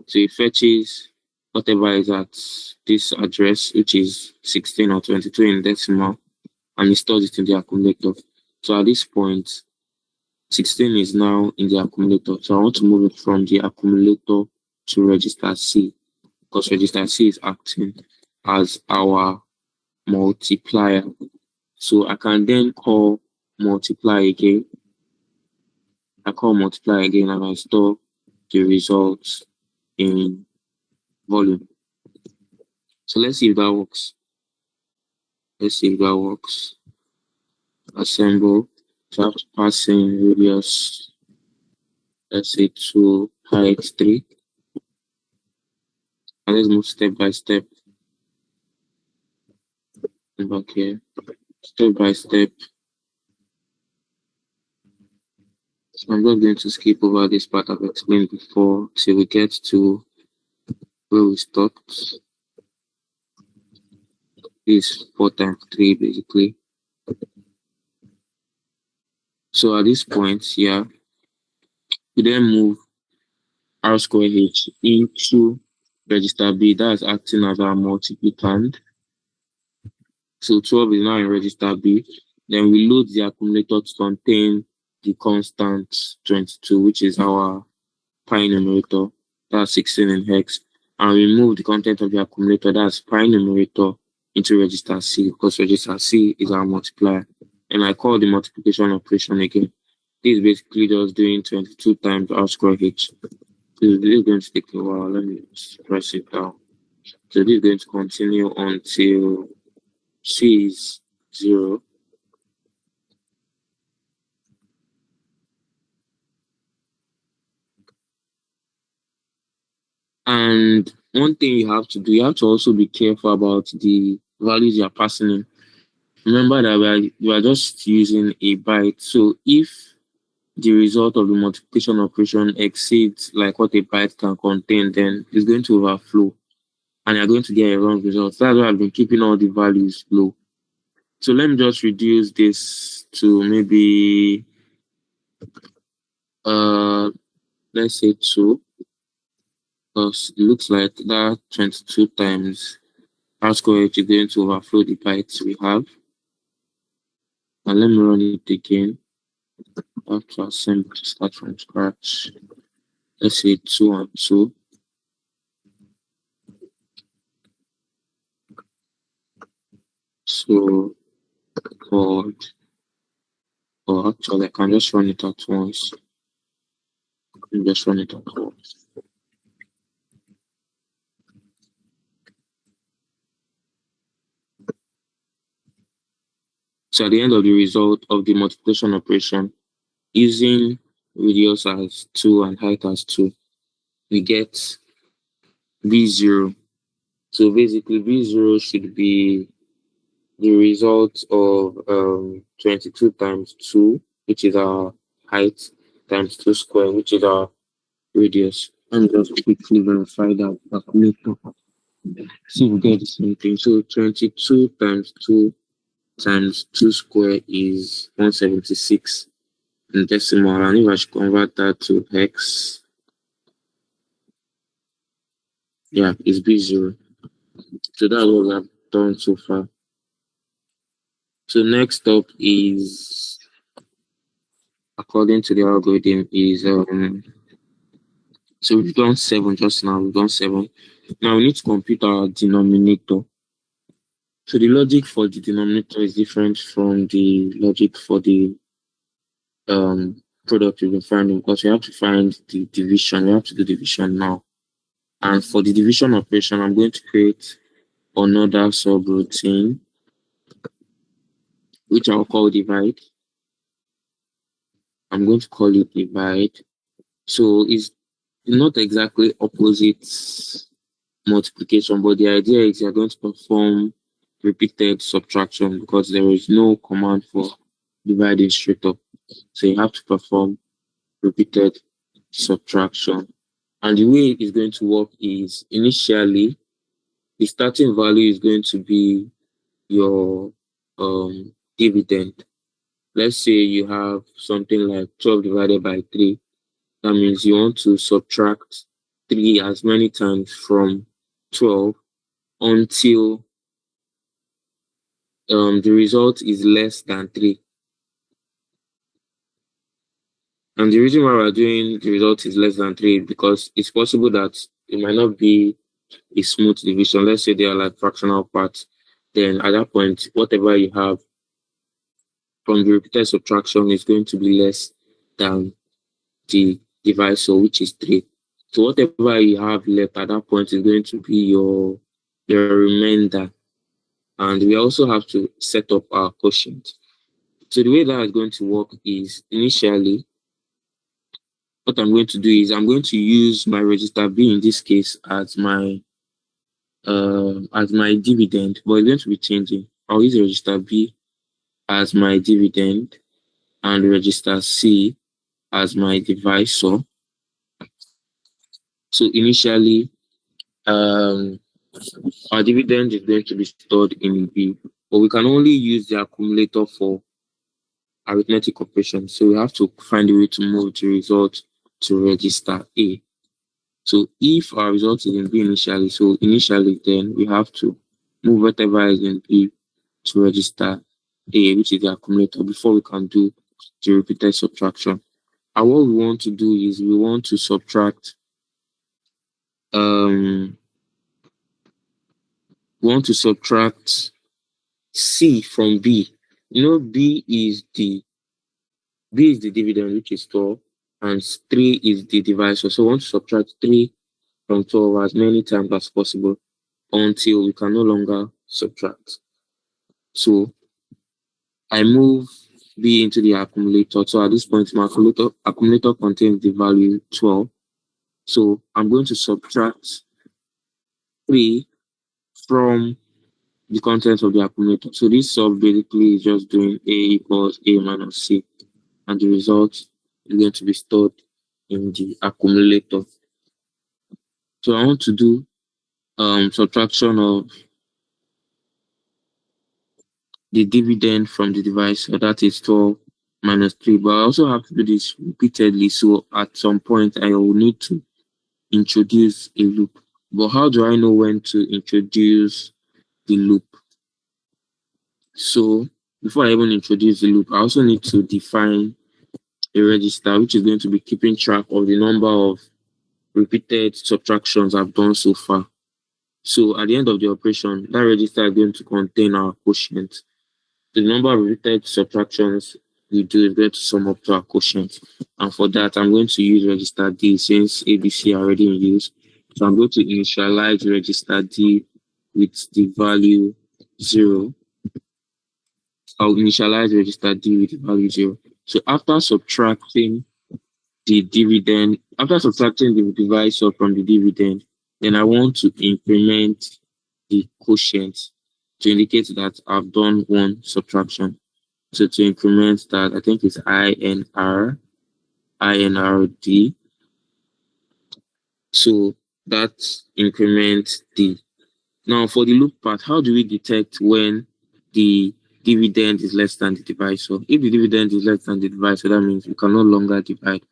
So it fetches whatever is at this address, which is 16 or 22 in decimal, and it stores it in the accumulator. So at this point, 16 is now in the accumulator. So I want to move it from the accumulator to register C, because register C is acting as our multiplier. So I can then call multiply again. I call multiply again, and I store the results in volume. So let's see if that works. Let's see if that works. Assemble. So I have to pass in radius, let's say, to height 3. And let's move step by step. Back here. Step by step. So I'm just going to skip over this part I've explained before till we get to where we stopped. This 4 times 3 basically. So at this point here, we then move R square H into register B. That's acting as our multiplicand. So 12 is now in register B. Then we load the accumulator to contain the constant 22, which is our pi numerator, that's 16 in hex, and remove the content of the accumulator, that's pi numerator, into register C, because register C is our multiplier. And I call the multiplication operation again. This is basically just doing 22 times r square h. So this is going to take a while. Let me just press it down. So this is going to continue until C is 0. And one thing you have to do, you have to also be careful about the values you're passing in. Remember that we are just using a byte. So if the result of the multiplication operation exceeds like what a byte can contain, then it's going to overflow and you're going to get a wrong result. So that's why I've been keeping all the values low. So let me just reduce this to maybe let's say 2, because it looks like that 22 times r squared is going to overflow the bytes we have. And let me run it again. I have to assemble to start from scratch. Let's say 2 and 2. So called, or actually I can just run it at once. Just run it at once. So at the end of the result of the multiplication operation, using radius as 2 and height as 2, we get V0. So basically V0 should be the result of 22 times 2, which is our height, times 2 square, which is our radius. And just quickly verify that calculator. So we get the same thing. So 22 times 2 times 2 square is 176 in decimal. And if I should convert that to hex, yeah, it's B0. So that's what I've done so far. So next up is, according to the algorithm, is so we've done 7 just now. We've done 7. Now we need to compute our denominator. So the logic for the denominator is different from the logic for the product we've been finding, because we have to find the division. We have to do division now. And for the division operation, I'm going to create another subroutine, which I'll call divide. I'm going to call it divide. So it's not exactly opposite multiplication, but the idea is you're going to perform repeated subtraction because there is no command for dividing straight up. So you have to perform repeated subtraction. And the way it's going to work is, initially, the starting value is going to be your dividend. Let's say you have something like 12 divided by 3. That means you want to subtract 3 as many times from 12 until the result is less than 3. And the reason why we're doing the result is less than 3 is because it's possible that it might not be a smooth division. Let's say they are like fractional parts. Then at that point, whatever you have from the repeated subtraction is going to be less than the divisor, which is 3. So whatever you have left at that point is going to be your remainder. And we also have to set up our quotient. So the way that is going to work is, initially, what I'm going to do is I'm going to use my register B in this case as my dividend, but it's going to be changing. I'll use register B as my dividend and register C as my divisor. So initially, our dividend is going to be stored in B, but we can only use the accumulator for arithmetic operation. So we have to find a way to move the result to register A. So if our result is in B initially, then we have to move whatever is in B to register A, which is the accumulator, before we can do the repeated subtraction. And what we want to do is we want to um subtract C from B. You know, B is the dividend, which is 12, and 3 is the divisor. So we want to subtract 3 from 12 as many times as possible until we can no longer subtract. So I move B into the accumulator. So at this point, my accumulator contains the value 12. So I'm going to subtract 3 from the contents of the accumulator. So this sub basically is just doing A equals A minus C, and the result is going to be stored in the accumulator. So I want to do subtraction of the dividend from the divisor, that is 12 minus 3. But I also have to do this repeatedly. So at some point, I will need to introduce a loop. But how do I know when to introduce the loop? So before I even introduce the loop, I also need to define a register, which is going to be keeping track of the number of repeated subtractions I've done so far. So at the end of the operation, that register is going to contain our quotient. The number of repeated subtractions we do is going to sum up to our quotient. And for that, I'm going to use register D since ABC are already in use. So I'm going to initialize register D with the value 0. I'll initialize register D with the value 0. So after subtracting the dividend, after subtracting the divisor from the dividend, then I want to increment the quotient to indicate that I've done one subtraction. So to increment that, I think it's INRD. So that increments D. Now for the loop part, how do we detect when the dividend is less than the divisor? If the dividend is less than the divisor, that means we can no longer divide.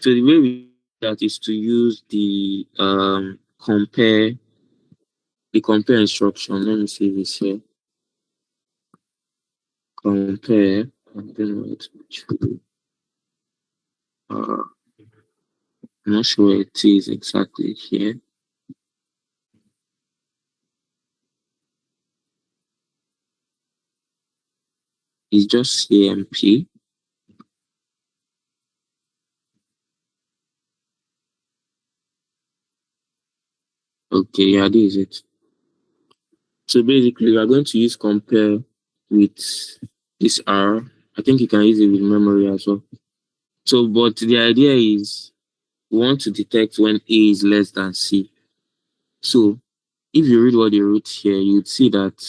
So the way we do that is to use the compare instruction. Let me see this here. Compare. I don't know what to I'm not sure where it is exactly here. It's just CMP. Okay, yeah, this is it. So basically, we are going to use compare with this R. I think you can use it with memory as well. So, but the idea is we want to detect when A is less than C. So, if you read what they wrote here, you'd see that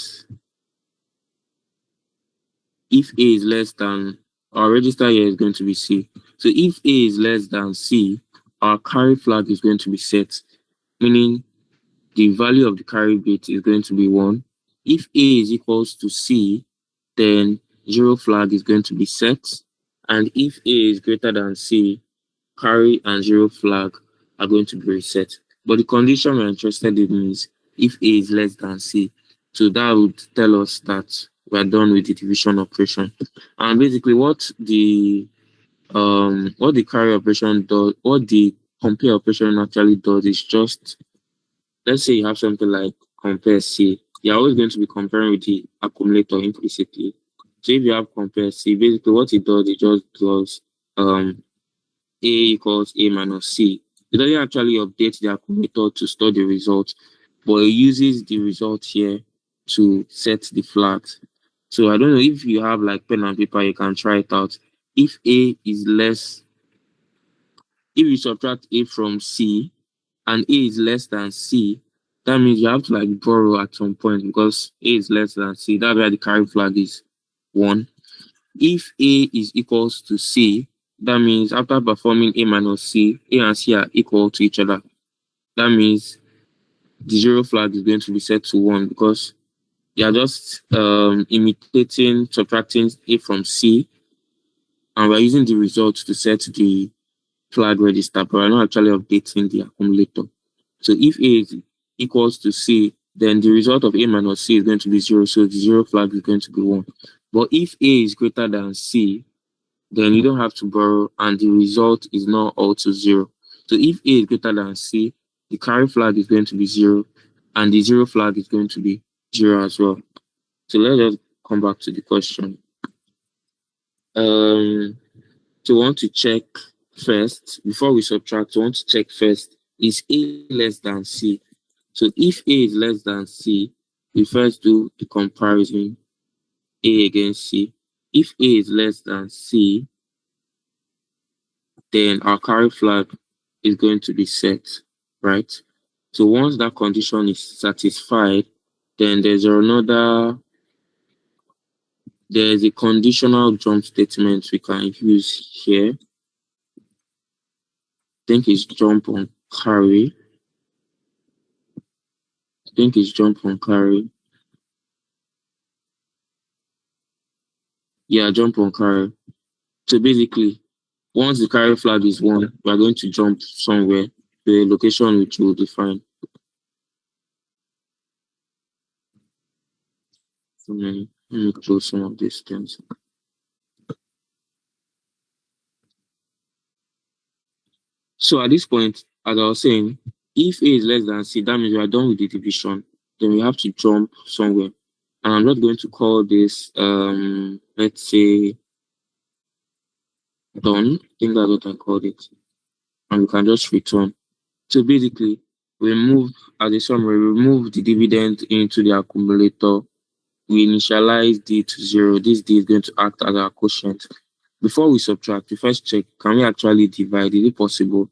if A is less than, our register here is going to be C. So, if A is less than C, our carry flag is going to be set, meaning the value of the carry bit is going to be 1. If A is equals to C, then 0 flag is going to be set. And if A is greater than C, carry and 0 flag are going to be reset. But the condition we're interested in is if A is less than C. So that would tell us that we're done with the division operation. And basically what the carry operation does, what the compare operation actually does is just, let's say you have something like compare C, you're always going to be comparing with the accumulator implicitly. So if you have compare C, basically what it does, it just does A equals A minus C. It doesn't actually update the accumulator to store the result, but it uses the result here to set the flags. So I don't know if you have like pen and paper, you can try it out. If A is less, if you subtract A from C, and A is less than C, that means you have to like borrow at some point because A is less than C. That's why the carry flag is 1. If A is equals to C, that means after performing A minus C, A and C are equal to each other. That means the 0 flag is going to be set to 1 because they are just imitating, subtracting A from C, and we're using the result to set the flag register, but we're not actually updating the accumulator. So if A is equals to C, then the result of A minus C is going to be 0, so the 0 flag is going to be 1. But if A is greater than C, then you don't have to borrow, and the result is not also 0. So if A is greater than C, the carry flag is going to be 0, and the 0 flag is going to be 0 as well. So let's just come back to the question. So we want to check first, before we subtract, we want to check first, is A less than C? So if A is less than C, we first do the comparison A against C. If A is less than C, then our carry flag is going to be set, right? So once that condition is satisfied, then there's a conditional jump statement we can use here. I think it's jump on carry. Yeah, jump on carry. So basically, once the carry flag is 1, we are going to jump somewhere to a location which we'll define. So let me close some of these things. So at this point, as I was saying, if A is less than C, that means we are done with the division. Then we have to jump somewhere. And I'm not going to call this, let's say, done. I think that's what I called it. And we can just return. So basically, we move, as a summary, we move the dividend into the accumulator. We initialize D to 0. This D is going to act as our quotient. Before we subtract, we first check, can we actually divide? Is it possible?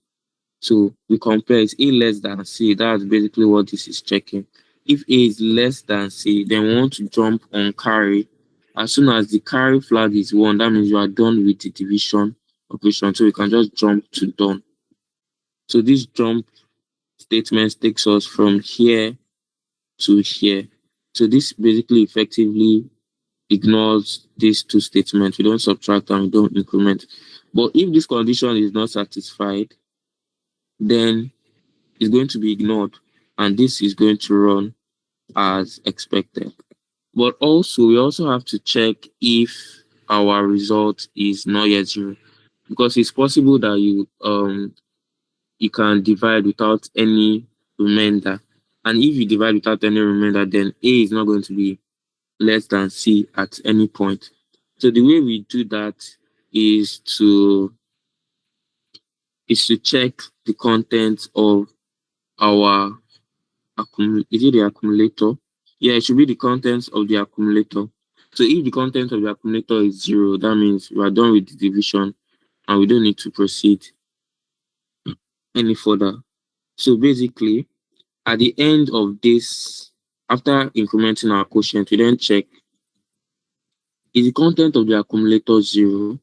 So we compare, is A less than C? That's basically what this is checking. If A is less than C, then we want to jump on carry. As soon as the carry flag is 1, that means you are done with the division operation. So we can just jump to done. So this jump statement takes us from here to here. So this basically effectively ignores these two statements. We don't subtract and we don't increment. But if this condition is not satisfied, then it's going to be ignored, and this is going to run as expected. But also, we also have to check if our result is not yet 0, because it's possible that you can divide without any remainder, and if you divide without any remainder, then A is not going to be less than C at any point. So the way we do that is to check the content of our is it the accumulator? Yeah, it should be the contents of the accumulator. So if the content of the accumulator is 0, that means we are done with the division and we don't need to proceed any further. So basically, at the end of this, after incrementing our quotient, we then check, is the content of the accumulator 0?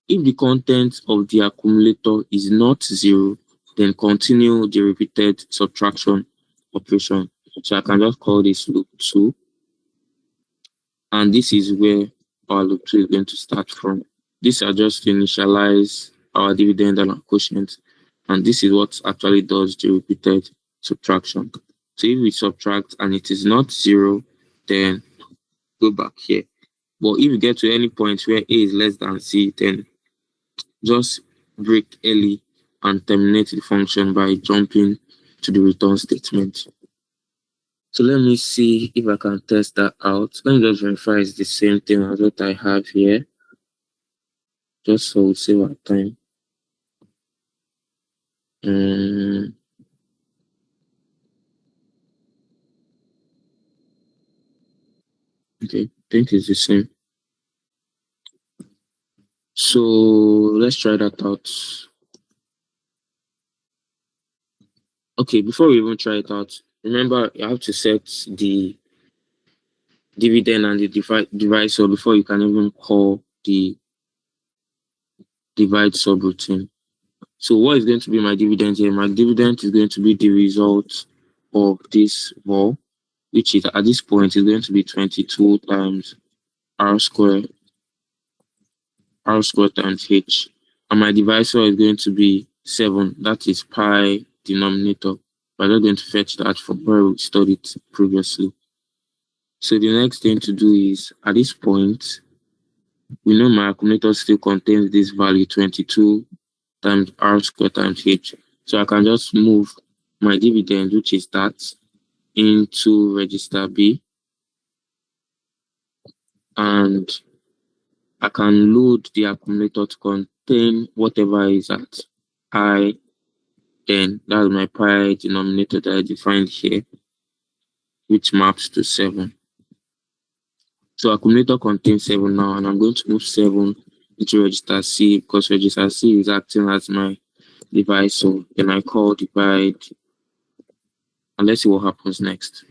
If the content of the accumulator is not 0, then continue the repeated subtraction operation. So I can just call this loop 2. And this is where our loop 2 is going to start from. These are just to initialize our dividend and our quotient. And this is what actually does the repeated subtraction. So if we subtract and it is not 0, then go back here. But if you get to any point where A is less than C, then just break early and terminate the function by jumping to the return statement. So let me see if I can test that out. Let me just verify it's the same thing as what I have here, just so we save our time. Okay, I think it's the same. So let's try that out. Okay, before we even try it out, remember you have to set the dividend and the divisor before you can even call the divide subroutine. So what is going to be my dividend here? My dividend is going to be the result of this vol, which is at this point is going to be 22 times r squared times h. And my divisor is going to be 7. That is pi denominator. We're not going to fetch that from where we studied previously. So the next thing to do is, at this point, We know my accumulator still contains this value 22 times r squared times h. So I can just move my dividend, which is that, into register B, and I can load the accumulator to contain whatever is at I. Then that's my pi denominator that I defined here, which maps to 7. So accumulator contains 7 now, and I'm going to move 7 into register C because register C is acting as my device. So then I call divide, and let's see what happens next.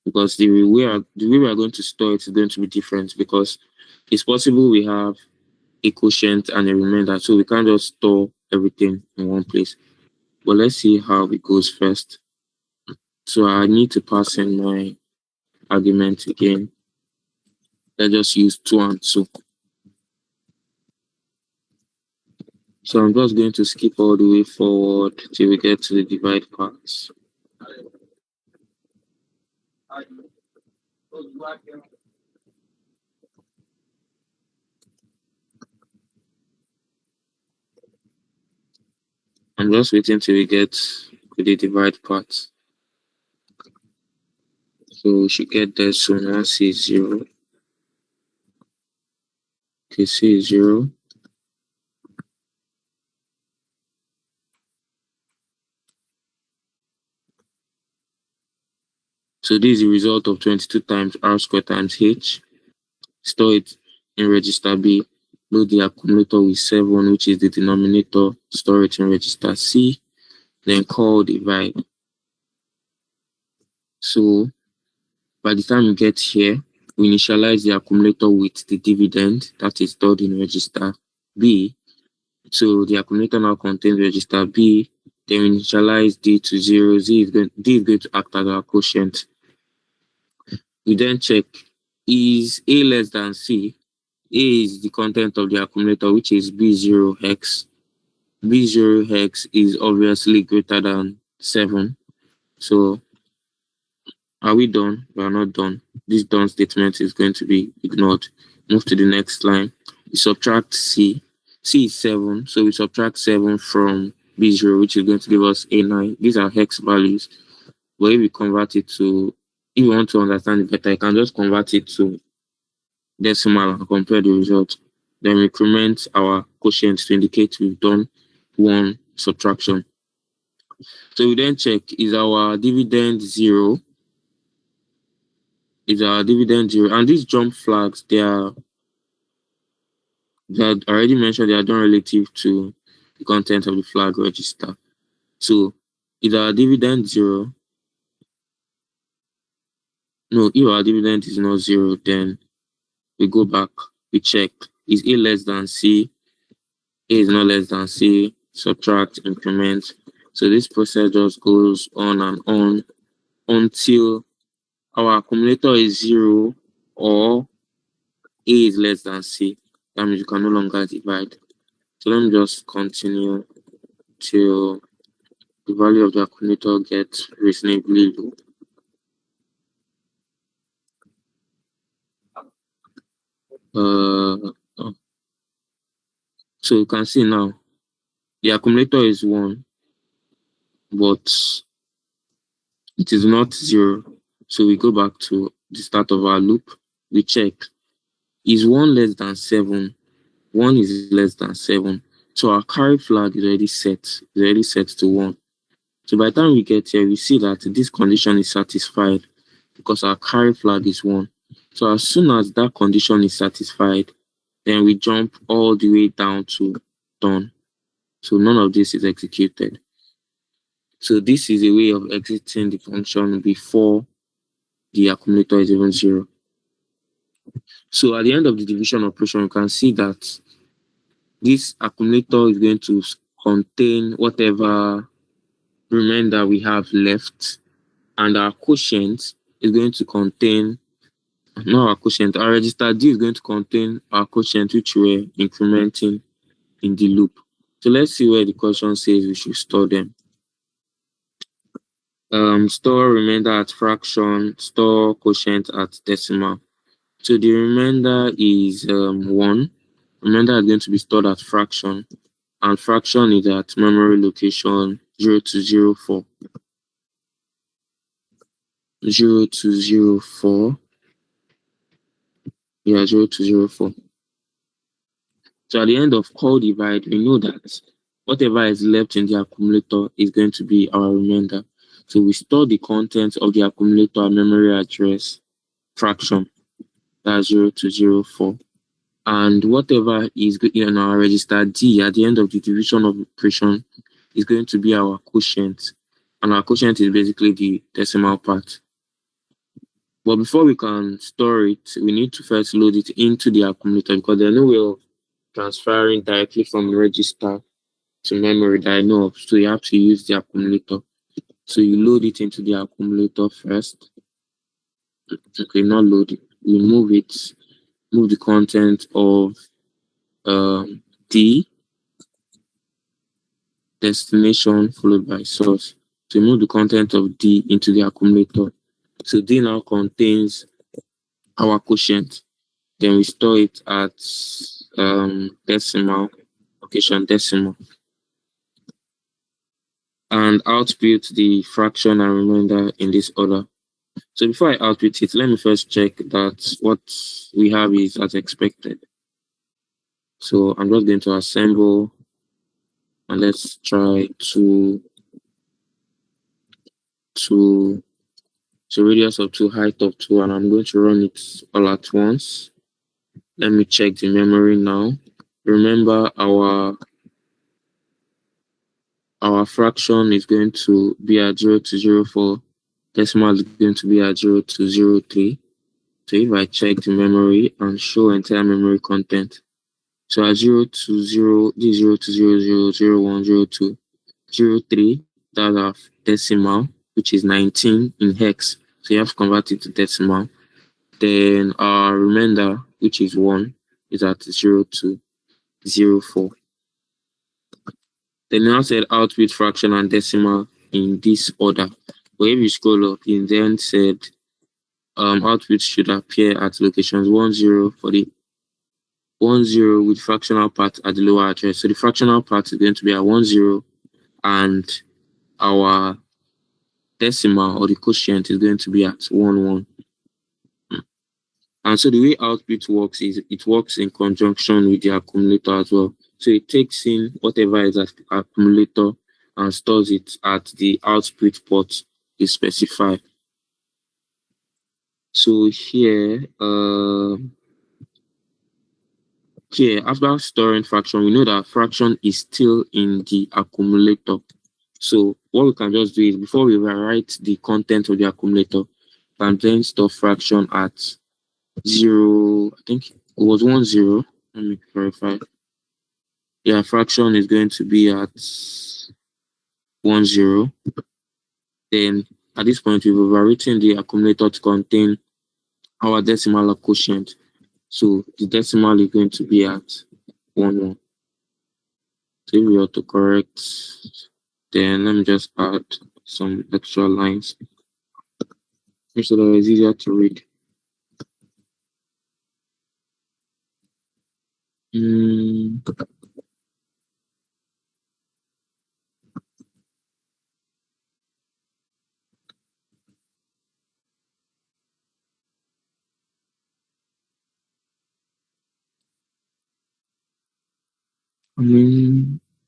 Because the way we are going to store it is going to be different, because it's possible we have a quotient and a remainder, so we can't just store everything in one place. But let's see how it goes first. So I need to pass in my argument again. Let's just use 2 and 2. So I'm just going to skip all the way forward till we get to the divide parts. I'm just waiting till we get to the divide part. So we should get there soon. Now C is 0. Okay, C is 0. So this is the result of 22 times r squared times h. Store it in register B. Load the accumulator with 7, which is the denominator. Store it in register C. Then call divide. So by the time we get here, we initialize the accumulator with the dividend that is stored in register B. So the accumulator now contains register B. Then we initialize D to 0. D is going to act as our quotient. We then check, is A less than C? A is the content of the accumulator, which is B0 hex. B0 hex is obviously greater than 7. So are we done? We are not done. This done statement is going to be ignored. Move to the next line. We subtract C. C is 7, so we subtract 7 from B0, which is going to give us A9. These are hex values. But if we convert it to, if you want to understand it better, you can just convert it to decimal and compare the result. Then we increment our quotient to indicate we've done one subtraction. So we then check, is our dividend 0? Is our dividend 0? And these jump flags, they are already mentioned, they are done relative to the content of the flag register. So is our dividend 0? No, if our dividend is not 0, then we go back, we check, is A less than C? A is not less than C, subtract, increment. So this process just goes on and on until our accumulator is 0 or A is less than C. That means you can no longer divide. So let me just continue till the value of the accumulator gets reasonably low. So you can see now the accumulator is 1, but it is not 0. So we go back to the start of our loop. We check, is 1 less than 7? 1 is less than 7. So our carry flag is already set to 1. So by the time we get here, we see that this condition is satisfied because our carry flag is 1. So as soon as that condition is satisfied, then we jump all the way down to done. So none of this is executed. So this is a way of exiting the function before the accumulator is even 0. So at the end of the division operation, you can see that this accumulator is going to contain whatever remainder we have left, and our quotient is going to contain, not our quotient, our register D is going to contain our quotient, which we're incrementing in the loop. So let's see where the question says we should store them. Store remainder at fraction, store quotient at decimal. So the remainder is 1. Remainder is going to be stored as fraction, and fraction is at memory location 0 to 0, 4. 0 to 0, 4. Yeah, 0 to 0, 4. So at the end of call divide, we know that whatever is left in the accumulator is going to be our remainder. So we store the contents of the accumulator memory address fraction, that's 0 to 0, 4. And whatever is in our register D at the end of the division of operation is going to be our quotient. And our quotient is basically the decimal part. But before we can store it, we need to first load it into the accumulator because there's no way of transferring directly from register to memory that I know of. So you have to use the accumulator. So you load it into the accumulator first. Okay, not load it. You move it, move the content of D, destination followed by source. So you move the content of D into the accumulator. So D now contains our quotient. Then we store it at decimal, location decimal, and output the fraction and remainder in this order. So before I output it, let me first check that what we have is as expected. So I'm just going to assemble and let's try to so radius of 2, height of 2, and I'm going to run it all at once. Let me check the memory now. Remember our fraction is going to be at 0 to 0, 4. Decimal is going to be at 0 to 0, 3. So if I check the memory and show entire memory content, so at 0 to 0, this is 0 to 0, 0, 0, 1, 0, 2, 0, 3, that's our decimal, which is 19 in hex. So you have to convert it to decimal. Then our remainder, which is 1, is at 0 to 0, 4. They now said output fraction and decimal in this order. But if you scroll up, it then said output should appear at locations 1, 0 for the 1, 0 with fractional part at the lower address. So the fractional part is going to be at 1, 0, and our decimal or the quotient is going to be at 1, 1. And so the way output works is it works in conjunction with the accumulator as well. So it takes in whatever is at the accumulator and stores it at the output port you specify. So here, after storing fraction, we know that fraction is still in the accumulator. So what we can just do is before we write the content of the accumulator, we can then store fraction at 0. I think it was 1, 0. Let me verify. Yeah, fraction is going to be at 1, 0. Then at this point, we've overwritten the accumulator to contain our decimal quotient. So the decimal is going to be at 1, 1. So if we are to correct, then let me just add some extra lines so that it's easier to read.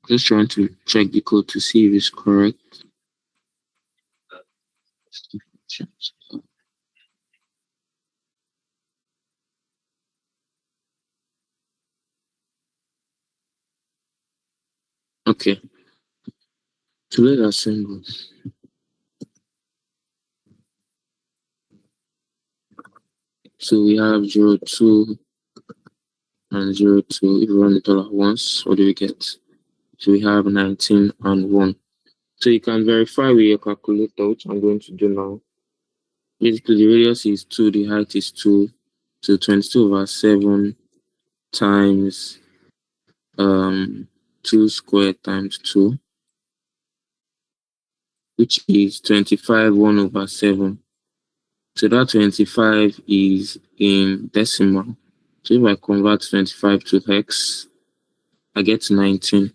Just trying to check the code to see if it's correct. Okay. So let's assemble. So we have 0, 2 and 0, 2. If we run it all at once, what do we get? So we have 19 and 1. So you can verify with your calculator, which I'm going to do now. Basically, the radius is 2, the height is 2. So 22/7 times 2 squared times 2, which is 25/1/7. So that 25 is in decimal. So if I convert 25 to hex, I get 19.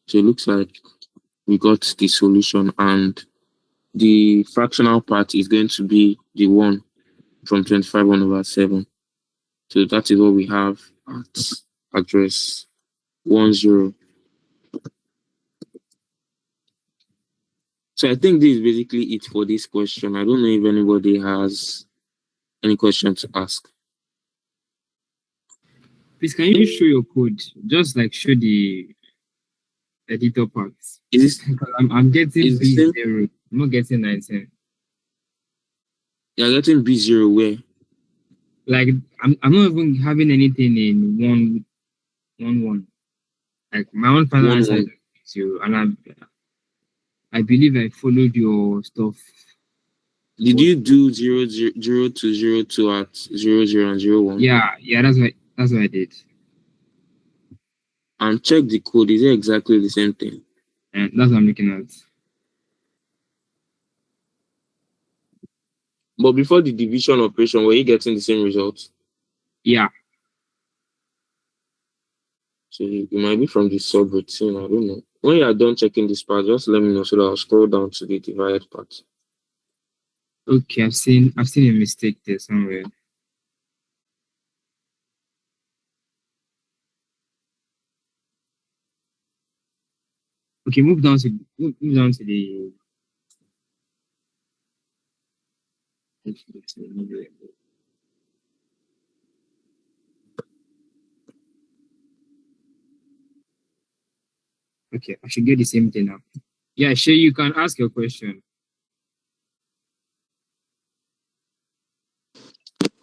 So it looks like we got the solution, and the fractional part is going to be the 1 from 25 1 over 7. So that is what we have at address 10. So I think this is basically it for this question. I don't know if anybody has any question to ask. Please, can you show your code? Just like show the editor parts. Is this Because I'm getting is the same? B0. I'm not getting 19. You're getting B0 where? Like I'm not even having anything in 1 1. Like my own final One answer is one. 0. And I believe I followed your stuff. Did you do 0 to 02 at 00 and 01? Yeah, that's what I did. And check the code. Is it exactly the same thing? And that's what I'm looking at. But before the division operation, were you getting the same results? Yeah. So it might be from the subroutine. I don't know. When you are done checking this part, just let me know so that I'll scroll down to the divide part. Okay, I've seen a mistake there somewhere. Okay, move down to the okay, I should get the same thing now. Yeah, sure, you can ask your question.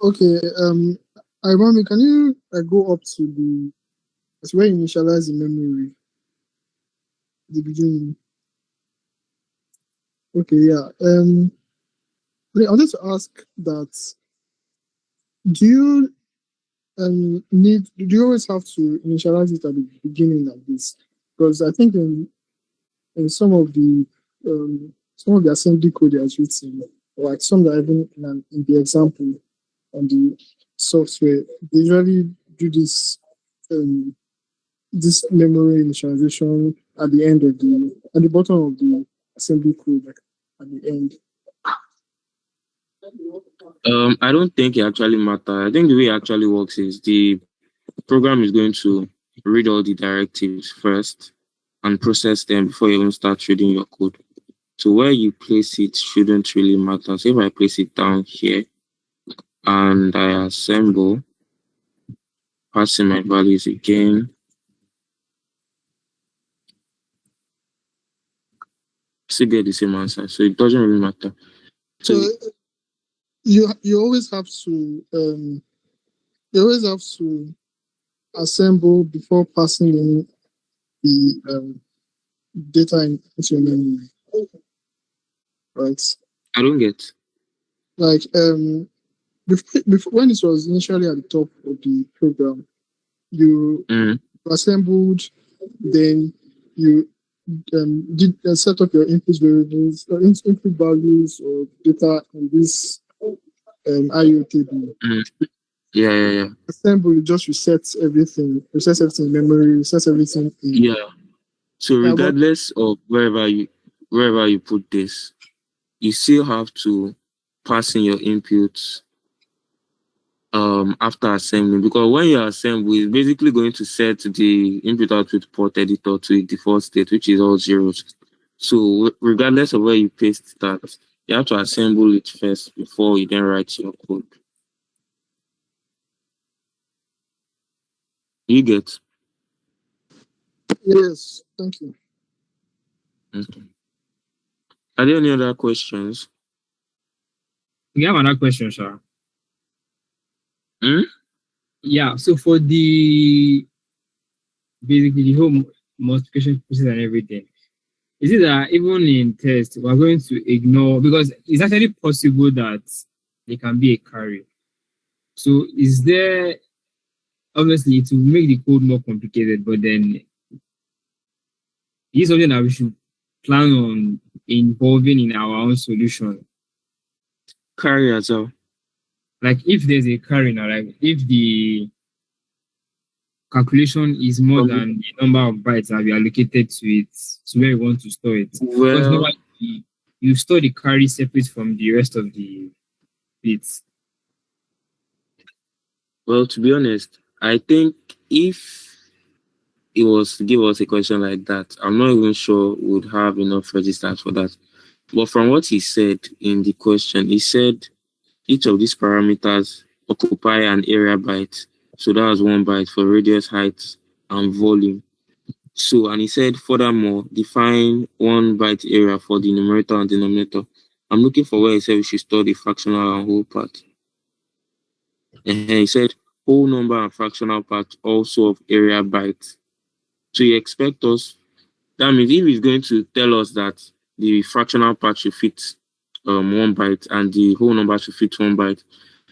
Okay, Irami, can you go up to that's where you initialize the memory, the beginning? Okay, yeah. I wanted to ask that, do you do you always have to initialize it at the beginning of this? Because I think in some of the assembly code that's written, like some that even in the example on the software, they usually do this memory initialization at the bottom of the assembly code, like at the end. I don't think it actually matters. I think the way it actually works is the program is going to read all the directives first and process them before you even start reading your code. So where you place it shouldn't really matter. So if I place it down here and I assemble, passing my values again, still get the same answer. So it doesn't really matter. So you always have to assemble before passing in the data into your memory, right? I don't get. Like before when it was initially at the top of the program, you assembled, then you did set up your input variables, input values or data in this IO table. Yeah. Assemble, you just resets everything in memory, resets everything in. Yeah. So regardless of wherever you put this, you still have to pass in your inputs after assembling, because when you assemble, it's basically going to set the input output port editor to the default state, which is all zeros. So regardless of where you paste that, you have to assemble it first before you then write your code. You get? Yes, thank you. Okay. Are there any other questions? We have another question, sir. Hmm? Yeah, so for basically the whole multiplication process and everything, is it that even in test we're going to ignore, because it's actually possible that there can be a carry. So is there, obviously it will make the code more complicated, but then is something that we should plan on involving in our own solution? Carry as well. Like if there's a carry now, like if the calculation is more Um, than the number of bytes that we allocated to it, to where you want to store it. Because well, normally you store the carry separate from the rest of the bits. well, to be honest, I think if it was to give us a question like that, I'm not even sure we would have enough registers for that. But from what he said in the question, he said each of these parameters occupy an area byte. So that was 1 byte for radius, height, and volume. So, and he said, furthermore, define 1 byte area for the numerator and denominator. I'm looking for where he said we should store the fractional and whole part. And he said, whole number and fractional part also of area byte. So you expect us, that means if he's going to tell us that the fractional part should fit 1 byte and the whole number should fit 1 byte,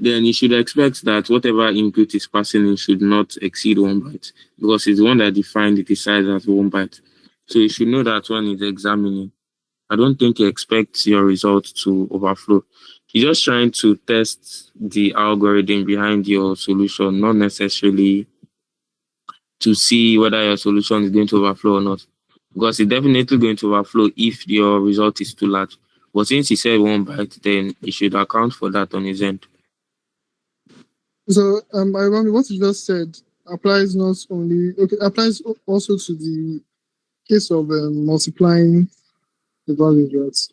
then you should expect that whatever input is passing in should not exceed 1 byte because it's the one that defined it decides as 1 byte. So you should know that when he's examining. I don't think he expects your results to overflow. He's just trying to test the algorithm behind your solution, not necessarily to see whether your solution is going to overflow or not. Because it's definitely going to overflow if your result is too large. But since he said 1 byte, then he should account for that on his end. So, I remember what you just said applies not only applies also to the case of multiplying the values, right?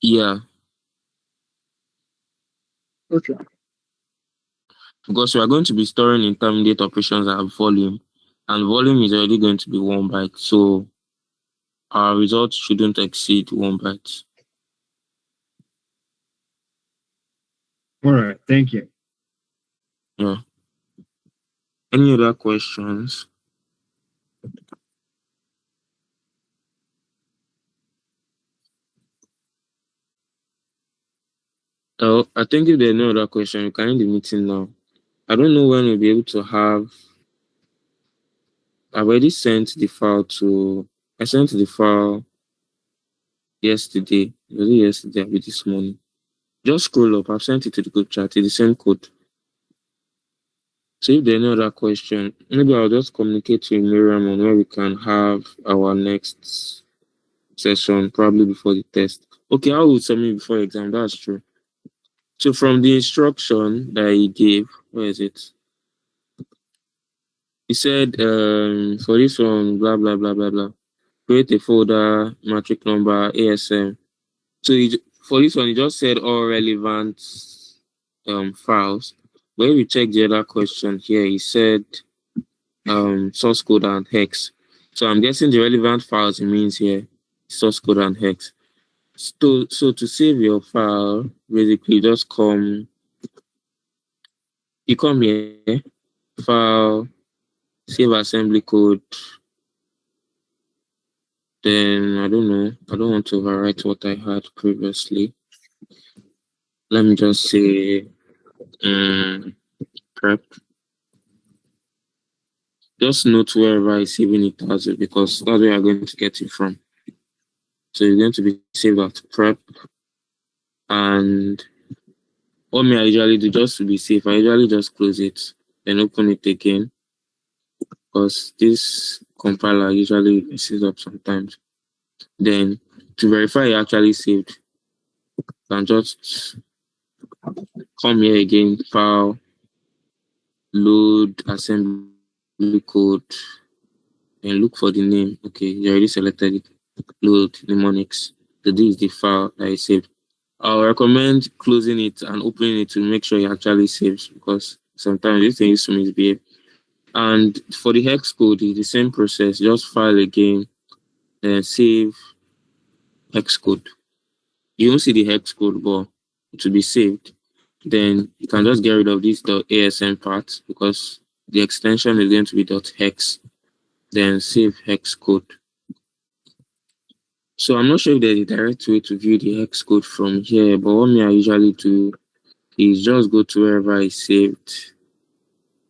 Yeah, Okay. because we are going to be storing intermediate operations at volume, and volume is already going to be 1 byte. So our results shouldn't exceed 1 byte. All right, thank you. Yeah. Any other questions? Oh, I think if there's no other question, we can end the meeting now. I don't know when we'll be able to have. I've already sent the file to. I sent the file yesterday. Was it yesterday or this morning? Just scroll up. I've sent it to the group chat. It's the same code. So if there's no other question, maybe I'll just communicate to Miriam on where we can have our next session, probably before the test. Okay, I will submit before exam. That's true. So from the instruction that he gave, where is it? He said, for this one, blah, blah, blah, blah, blah. Create a folder, matrix number, ASM. So for this one, he just said all relevant files. When we check the other question here, he said source code and hex. So I'm guessing the relevant files it means here, source code and hex. So to save your file, basically just come here, file, save assembly code. Then I don't know. I don't want to overwrite what I had previously. Let me just say prep. Just note wherever I'm saving it as because that's where I'm going to get it from. So it's going to be saved at prep. And what me I usually do just to be safe, I usually just close it, then open it again. Because this compiler usually messes up sometimes. Then to verify it actually saved, you can just come here again, file, load assembly code, and look for the name. Okay, you already selected it. Load mnemonics. So this is the file that I saved. I'll recommend closing it and opening it to make sure it actually saves because sometimes this thing used to misbehave. And for the hex code, it's the same process. Just file again, then save hex code. You won't see the hex code, but it will be saved. Then you can just get rid of this .asm part because the extension is going to be .hex. Then save hex code. So I'm not sure if there's a direct way to view the hex code from here, but what me I usually do is just go to wherever it's saved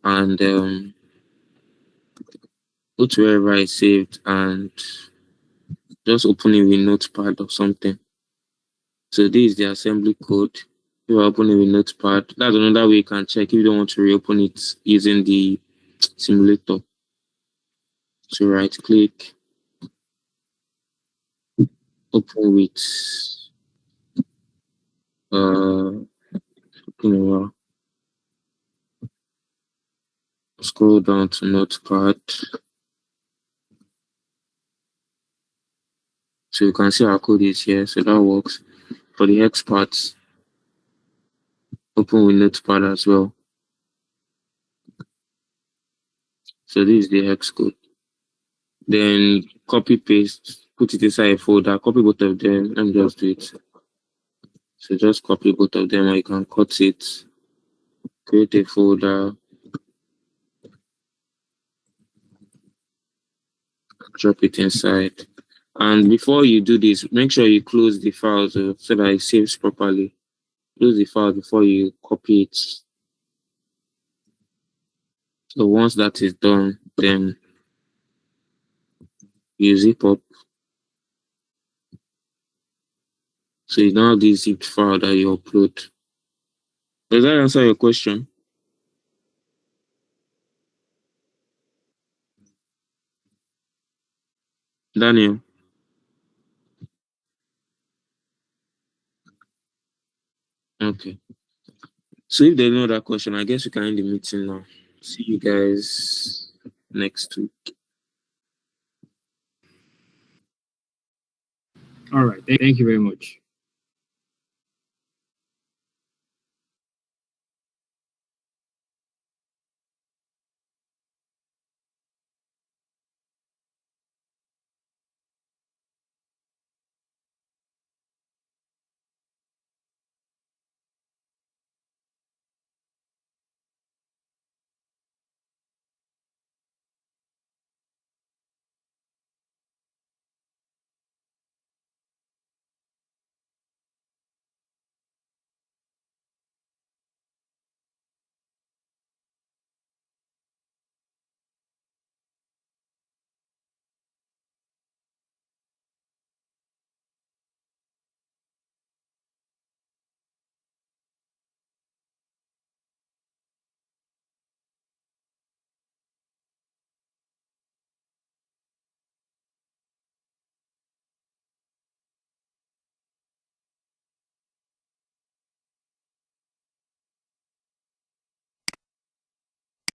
and go to wherever it's saved and just open it with Notepad or something. So this is the assembly code. If you open it with Notepad, that's another way you can check if you don't want to reopen it using the simulator. So right click, open with scroll down to Notepad. So you can see our code is here. So that works. For the hex parts, open with Notepad as well. So this is the hex code. Then copy paste, put it inside a folder, copy both of them. Let me just do it. So just copy both of them, or you can cut it, create a folder, drop it inside. And before you do this, make sure you close the files so that it saves properly. Close the file before you copy it. So once that is done, then you zip up. So you don't have this zipped file that you upload. Does that answer your question, Daniel? Okay. So if there's no other question, I guess we can end the meeting now. See you guys next week. All right. Thank you very much.